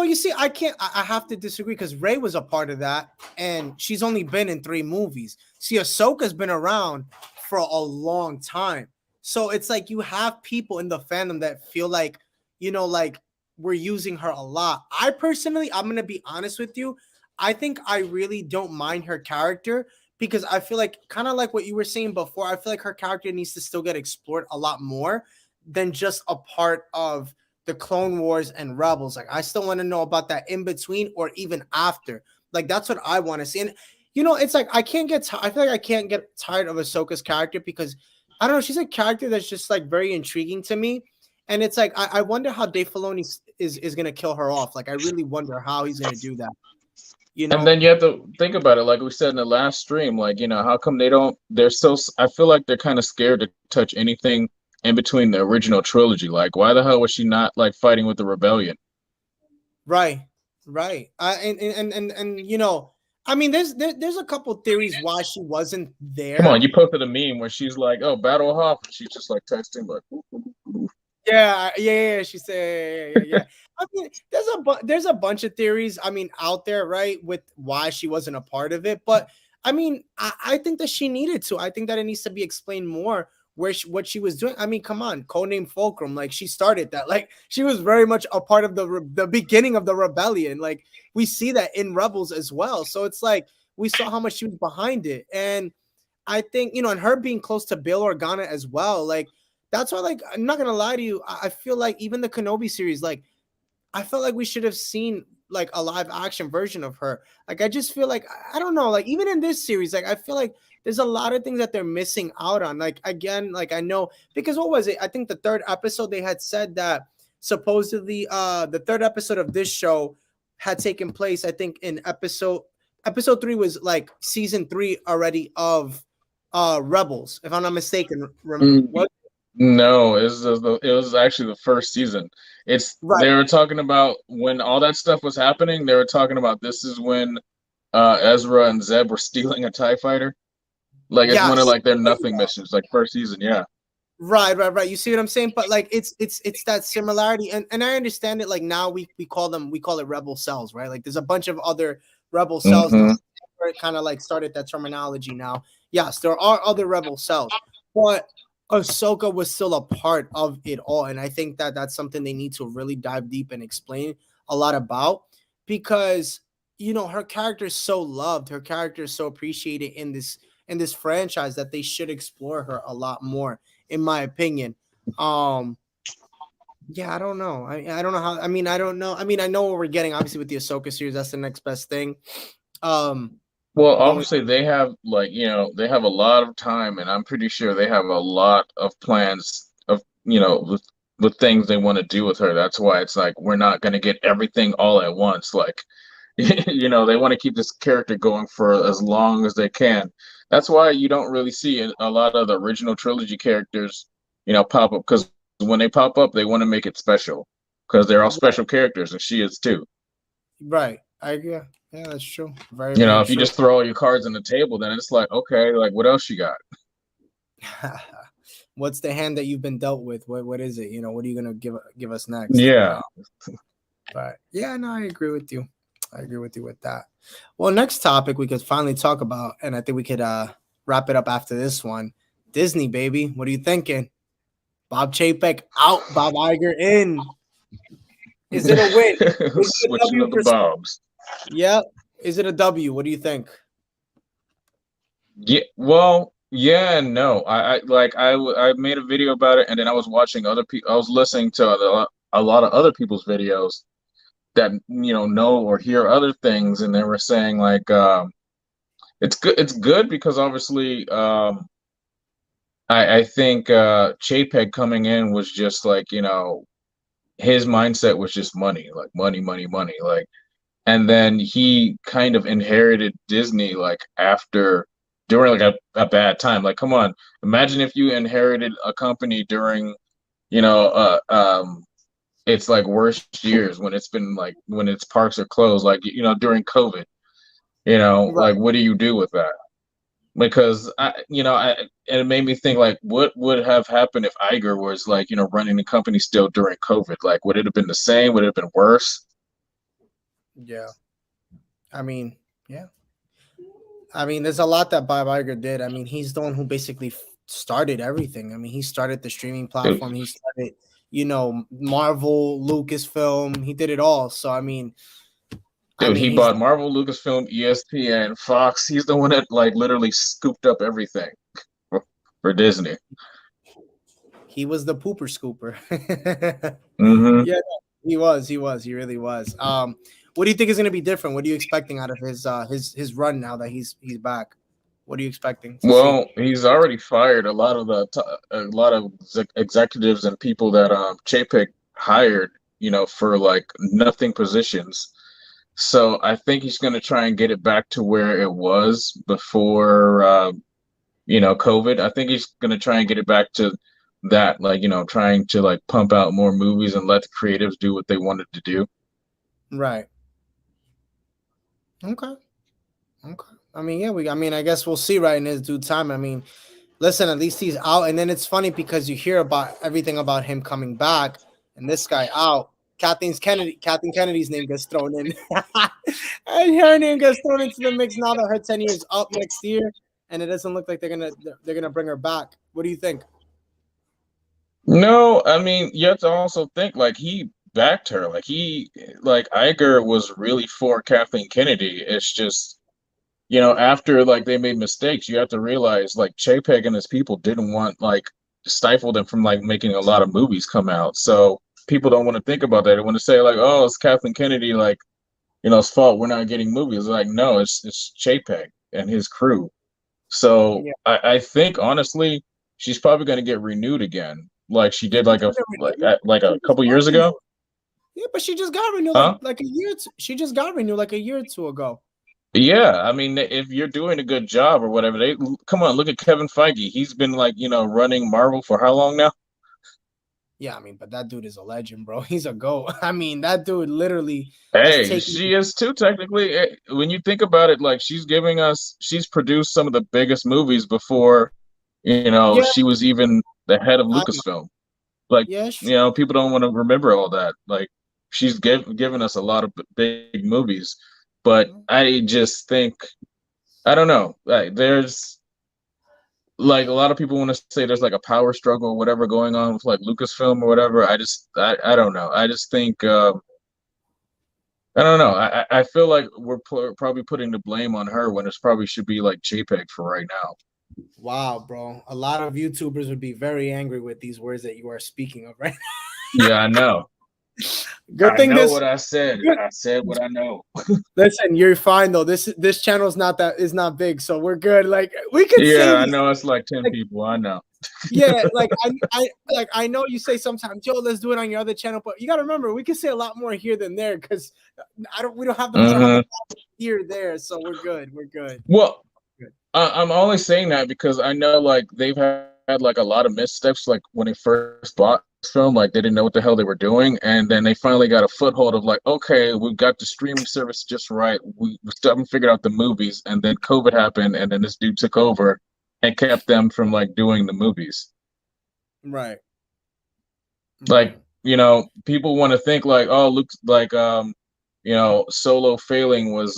you see, I can't. I have to disagree because Rey was a part of that, and she's only been in 3 movies. See, Ahsoka's been around for a long time, so it's like you have people in the fandom that feel like, like we're using her a lot. I personally, I'm gonna be honest with you. I think I really don't mind her character because I feel like, kind of like what you were saying before, I feel like her character needs to still get explored a lot more than just a part of the Clone Wars and Rebels. Like, I still want to know about that in between or even after. Like, that's what I want to see. And it's like I can't get. I feel like I can't get tired of Ahsoka's character because I don't know. She's a character that's just like very intriguing to me. And it's like I wonder how Dave Filoni is gonna kill her off. Like, I really wonder how he's gonna do that. You And know, then you have to think about it, like we said in the last stream, like, how come they don't, they're so, I feel like they're kind of scared to touch anything in between the original trilogy. Like, why the hell was she not like fighting with the rebellion? right, right. I mean, there's a couple theories why she wasn't Come on, there. you posted a meme where she's like, "Oh, Battle Hoff," and she's just like texting, like, Yeah. She said, yeah. I mean, there's a bunch of theories. I mean, out there, right, with why she wasn't a part of it. But I mean, I think that she needed to. I think that it needs to be explained more what she was doing. I mean, come on, codename Fulcrum. Like, she started that. Like, she was very much a part of the beginning of the rebellion. Like, we see that in Rebels as well. So it's like we saw how much she was behind it, and I think, and her being close to Bail Organa as well, like that's why, like, I'm not gonna lie to you, I feel like even the Kenobi series, like, I felt like we should have seen like a live action version of her. Like, I just feel like I don't know, like even in this series, like I feel like there's a lot of things that they're missing out on. Like, again, like I know because what was it? I think the third episode they had said that supposedly the third episode of this show had taken place, I think, in episode 3 was like season 3 already of Rebels, if I'm not mistaken. Mm, What? no, it was actually the first season. It's Right. they were talking about when all that stuff was happening. They were talking about this is when Ezra and Zeb were stealing a TIE fighter. Like it's one of Yes. like their nothing missions, like first season. Yeah. Right. You see what I'm saying? But like it's that similarity, and I understand it. Like, now we call it rebel cells, right? Like, there's a bunch of other rebel cells now. Hmm. Kind of like started that terminology now. Yes, there are other rebel cells, but Ahsoka was still a part of it all, and I think that that's something they need to really dive deep and explain a lot about, because her character is so loved, her character is so appreciated in this franchise, that they should explore her a lot more, in my opinion. Um, yeah, I don't know. I don't know how. I mean, I don't know. I mean, I know what we're getting. Obviously, with the Ahsoka series, that's the next best thing. Um, Well, going. obviously they have like, they have a lot of time, and I'm pretty sure they have a lot of plans of, with things they want to do with her. That's why it's like we're not going to get everything all at once. Like, they want to keep this character going for as long as they can. That's why you don't really see a lot of the original trilogy characters, pop up, because when they pop up, they want to make it special because they're all special characters, and she is too. Right. Yeah, that's true. Very If you true. just throw all your cards on the table, then it's like, okay, like what else you got? What's the hand that you've been dealt with? What is it? What are you gonna give us next? Yeah. But yeah, no, I agree with you. I agree with you with that. Well, next topic we could finally talk about, and I think we could wrap it up after this one. Disney, baby. What are you thinking? Bob Chapek out, Bob Iger in. Is it a win? Is it a Switching W up the for? bobs. Yeah. Is it a W? What do you think? Yeah, well, yeah and no. I made a video about it, and then I was watching other people. I was listening to a lot of other people's videos that know or hear other things, and they were saying like it's good. It's good because obviously I think Chapek coming in was just like his mindset was just money, like money, money, money, like. And then he kind of inherited Disney like after during like a bad time. Like, come on, imagine if you inherited a company during, you know, it's like worst years when it's been like when its parks are closed, like during COVID. Right. like what do you do with that? Because and it made me think like, what would have happened if Iger was like, running the company still during COVID? Like, would it have been the same? Would it have been worse? Yeah. I mean, yeah. I mean, there's a lot that Bob Iger did. I mean, he's the one who basically started everything. I mean, he started the streaming Dude, platform. He started, Marvel, Lucasfilm. He did it all. So I dude, mean, he he's bought Marvel, Lucasfilm, ESPN, Fox. He's the one that like literally scooped up everything for Disney. he was the pooper scooper. Hmm. Yeah, he was. He was. He really was. What do you think is going to be different? What are you expecting out of his run now that he's back? What are you expecting to see? Well, he's already fired a lot of executives and people that Chapek hired, for like nothing positions. So I think he's going to try and get it back to where it was before, COVID. I think he's going to try and get it back to that, like, trying to like pump out more movies and let the creatives do what they wanted to do. Right. Okay. Okay. I mean, yeah, I mean, I guess we'll see right in his due time. I mean, listen, at least he's out. And then it's funny because you hear about everything about him coming back and this guy out. Kathleen Kennedy's name gets thrown in. And her name gets thrown into the mix now that her 10 years up next year. And it doesn't look like they're gonna bring her back. What do you think? No, I mean, you have to also think like he backed her. Like Iger was really for Kathleen Kennedy. It's just, after like they made mistakes, you have to realize like Chapek and his people didn't want like to stifle them from like making a lot of movies come out. So people don't want to think about that. They want to say like, oh, it's Kathleen Kennedy, like, it's fault we're not getting movies. Like, no, it's Chapek and his crew. So Yeah. I think honestly, she's probably going to get renewed again, like she Yeah, did she's like gonna get renewed. like She a just couple got years renewed. ago, Yeah, but she just got renewed huh? like a year. She just got renewed like a year or two ago. Yeah, I mean, if you're doing a good job or whatever, they come on, look at Kevin Feige. He's been like, running Marvel for how long now? Yeah, I mean, but that dude is a legend, bro. He's a goat. I mean, that dude literally has Hey, taken. she is too technically. When you think about it, like she's produced some of the biggest movies before, Yeah, she was even the head of I know. Lucasfilm. Like, Yeah, it's people don't want to remember all that. Like, she's given us a lot of big movies, but true. I just think I don't know. Like, there's like a lot of people want to say there's like a power struggle or whatever going on with like Lucasfilm or whatever. I don't know. I just think I don't know. I feel like we're probably putting the blame on her when it's probably should be like JPEG for right now. Wow, bro. A lot of YouTubers would be very angry with these words that you are speaking of, right? Yeah, I know. Good I thing know this. what I said. Good. I said what I know. Listen, you're fine though. This channel is not big, so we're good. Like we can Yeah, say I these. know it's like 10 Like, people. I know. yeah, like I know you say sometimes, Joe, let's do it on your other channel, but you got to remember we can say a lot more here than there because I don't have the Hmm. problem here there, so we're good. We're good. Well, Good. I'm only saying that because I know like they've had like a lot of missteps, like when they first bought this film, like they didn't know what the hell they were doing, and then they finally got a foothold of like, okay, we've got the streaming service just right. We still haven't figured out the movies, and then COVID happened, and then this dude took over and kept them from like doing the movies. Right. Like, Right. people want to think like, oh, look, like Solo failing was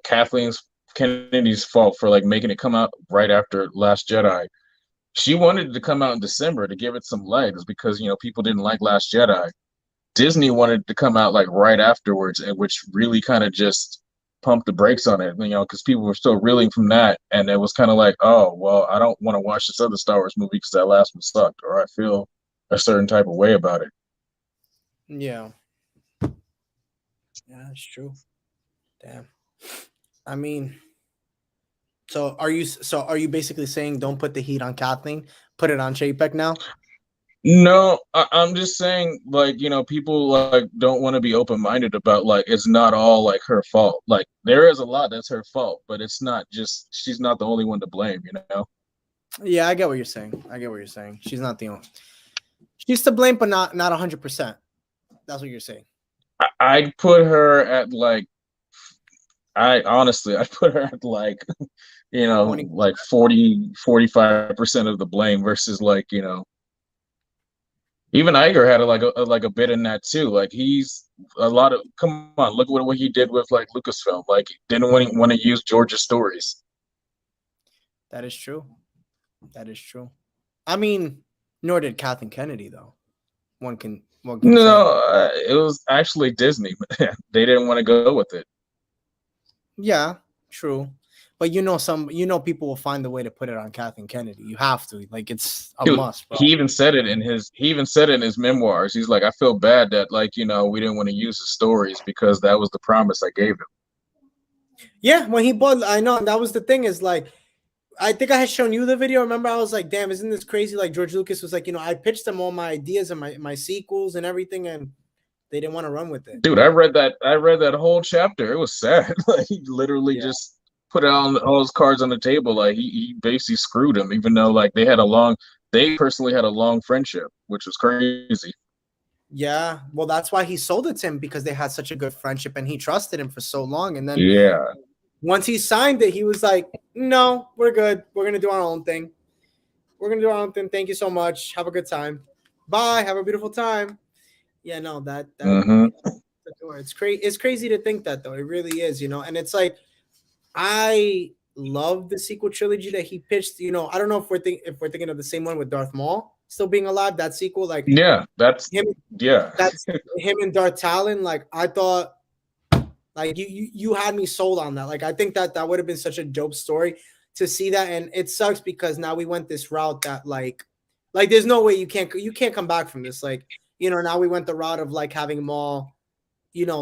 Kathleen's Kennedy's fault for like making it come out right after Last Jedi. She wanted it to come out in December to give it some legs because people didn't like Last Jedi. Disney wanted to come out like right afterwards, and which really kind of just pumped the brakes on it, because people were still reeling from that, and it was kind of like, oh well, I don't want to watch this other Star Wars movie because that last one sucked, or I feel a certain type of way about it. Yeah. Yeah, that's true. Damn. I mean, so are you basically saying don't put the heat on Kathleen, put it on Chapek now? No, I'm just saying, like, people like don't want to be open-minded about like it's not all like her fault. Like there is a lot that's her fault, but it's not just she's not the only one to blame. Yeah, I get what you're saying. I get what you're saying. She's not the only. She's to blame, but not 100%. That's what you're saying. I'd put her at like I honestly, I put her at like, 20. like 40-45% of the blame versus like, even Iger had like a bit in that too. Like he's a lot of come on, look what he did with like Lucasfilm. Like didn't want to use George's stories. That is true. That is true. I mean, nor did Kathleen Kennedy though. One can say. No, it was actually Disney. They didn't want to go with it. Yeah, true. But people will find the way to put it on Kathleen Kennedy. You have to. Like it's a He, must, bro. he even said it in his memoirs. He's like, I feel bad that like, we didn't want to use his stories because that was the promise I gave him. Yeah, when he bought, I know, and that was the thing is like, I think I had shown you the video. Remember, I was like, damn, isn't this crazy? Like George Lucas was like, I pitched them all my ideas and my sequels and everything, and they didn't want to run with it. Dude, I read that whole chapter. It was sad. Like he literally just put all his cards on the table. Like he basically screwed him, even though like they personally had a long friendship, which was crazy. Yeah, well, that's why he sold it to him because they had such a good friendship and he trusted him for so long. And then Yeah. once he signed it, he was like, "No, we're good. We're gonna do our own thing. We're gonna do our own thing. Thank you so much. Have a good time. Bye. Have a beautiful time." Yeah, no, that Mm-hmm. it's crazy. It's crazy to think that though. It really is, and it's like I love the sequel trilogy that he pitched. I don't know if we're thinking of the same one with Darth Maul still being alive. That sequel, like Yeah, that's him, yeah. that's him and Darth Talon. Like I thought, like you had me sold on that. Like I think that would have been such a dope story to see that, and it sucks because now we went this route that like there's no way you can't come back from this. Like now we went the route of like having Maul,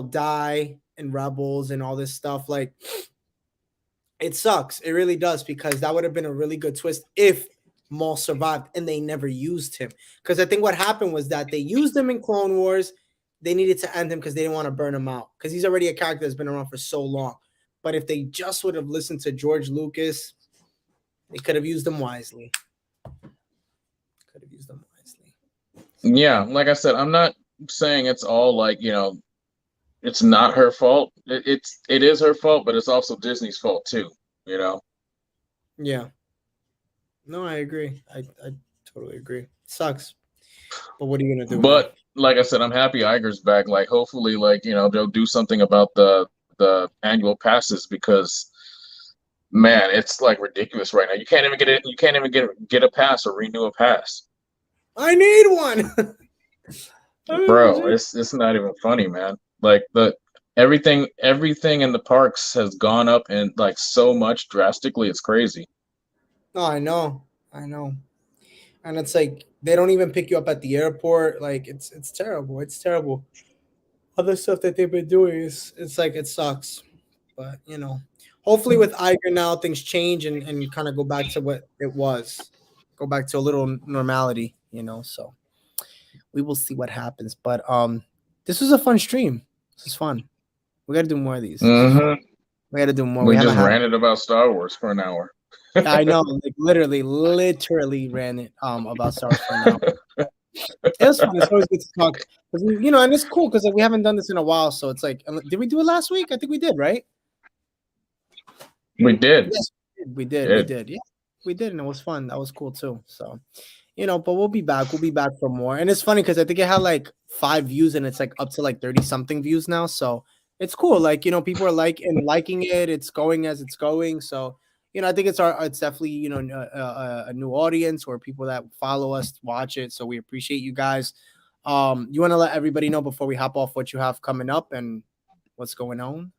die in Rebels and all this stuff. Like it sucks. It really does because that would have been a really good twist if Maul survived and they never used him. Because I think what happened was that they used him in Clone Wars. They needed to end him because they didn't want to burn him out because he's already a character that's been around for so long. But if they just would have listened to George Lucas, they could have used him wisely. Yeah, like I said, I'm not saying it's all like, it's not her fault. It is her fault, but it's also Disney's fault too, Yeah. No, I agree. I totally agree. Sucks. But what are you gonna do? But like I said, I'm happy Iger's back. Like hopefully, like, they'll do something about the annual passes because man, it's like ridiculous right now. You can't even get a pass or renew a pass. I need one. Bro, it's not even funny, man. Like everything in the parks has gone up and like so much drastically. It's crazy. No, I know. And it's like they don't even pick you up at the airport. Like it's terrible. It's terrible. Other stuff that they've been doing it's like it sucks. But hopefully with Iger now things change and kind of go back to what it was. Go back to a little normality, so we will see what happens. But this was a fun stream. This is fun. We gotta do more of these. Mm-hmm. We gotta do more. We just ranted about Star Wars for an hour. I know, like literally ran it about Star Wars for an hour. It was fun. It's always good to talk, and it's cool because we haven't done this in a while. So it's like, did we do it last week? I think we did, right? We did. Yes, we did. Yeah, we did, and it was fun. That was cool too. So, but we'll be back. We'll be back for more. And it's funny because I think it had like 5 views, and it's like up to like 30 something views now. So it's cool. Like people are liking it. It's going as it's going. So. I think it's definitely, a new audience or people that follow us watch it. So we appreciate you guys. You want to let everybody know before we hop off what you have coming up and what's going on?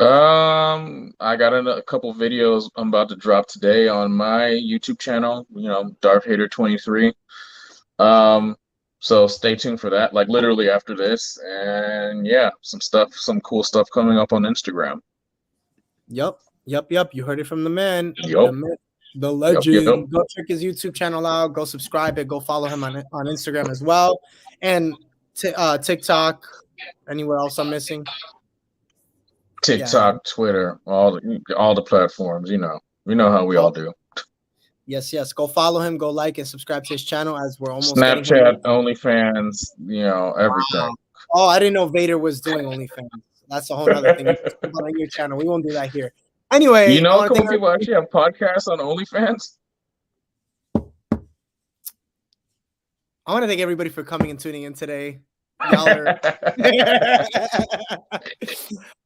I got a couple videos I'm about to drop today on my YouTube channel, Darth Hater 23. So stay tuned for that, like literally after this. And yeah, some cool stuff coming up on Instagram. Yep. You heard it from the man. Yep. The legend. Yep. Go check his YouTube channel out. Go subscribe it. Go follow him on Instagram as well. And TikTok. Anywhere else I'm missing? TikTok, Twitter, all the platforms. You know how we all do. Yes. Go follow him. Go like and subscribe to his channel as we're almost Snapchat, OnlyFans. Everything. Wow. Oh, I didn't know Vader was doing OnlyFans. That's a whole other thing. You can talk about on your channel. We won't do that here. Anyway, You know, I a want to couple thank people actually have podcasts on OnlyFans. everybody for coming and tuning in today. Y'all are.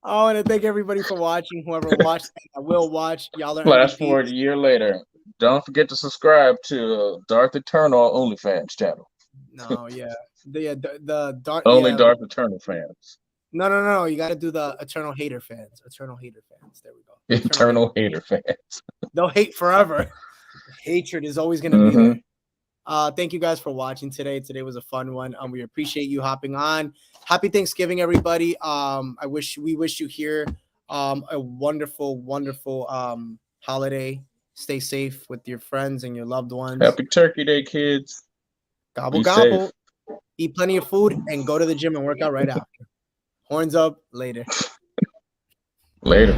I want to thank everybody for watching. Whoever watched, I will watch. Y'all are Flash MVP. forward a year later. Don't forget to subscribe to Darth Eternal OnlyFans channel. No, yeah, the dark. Only Yeah, Darth Eternal fans. no. You got to do the Eternal Hater fans. Eternal Hater fans. There we go. Eternal hater fans. They'll hate forever. Hatred is always going to be there. Thank you guys for watching today. Today was a fun one. We appreciate you hopping on. Happy Thanksgiving, everybody. We wish you here a wonderful, wonderful holiday. Stay safe with your friends and your loved ones. Happy Turkey Day, kids. Gobble Be gobble. safe. Eat plenty of food and go to the gym and work out right after. Horns up. Later. Later.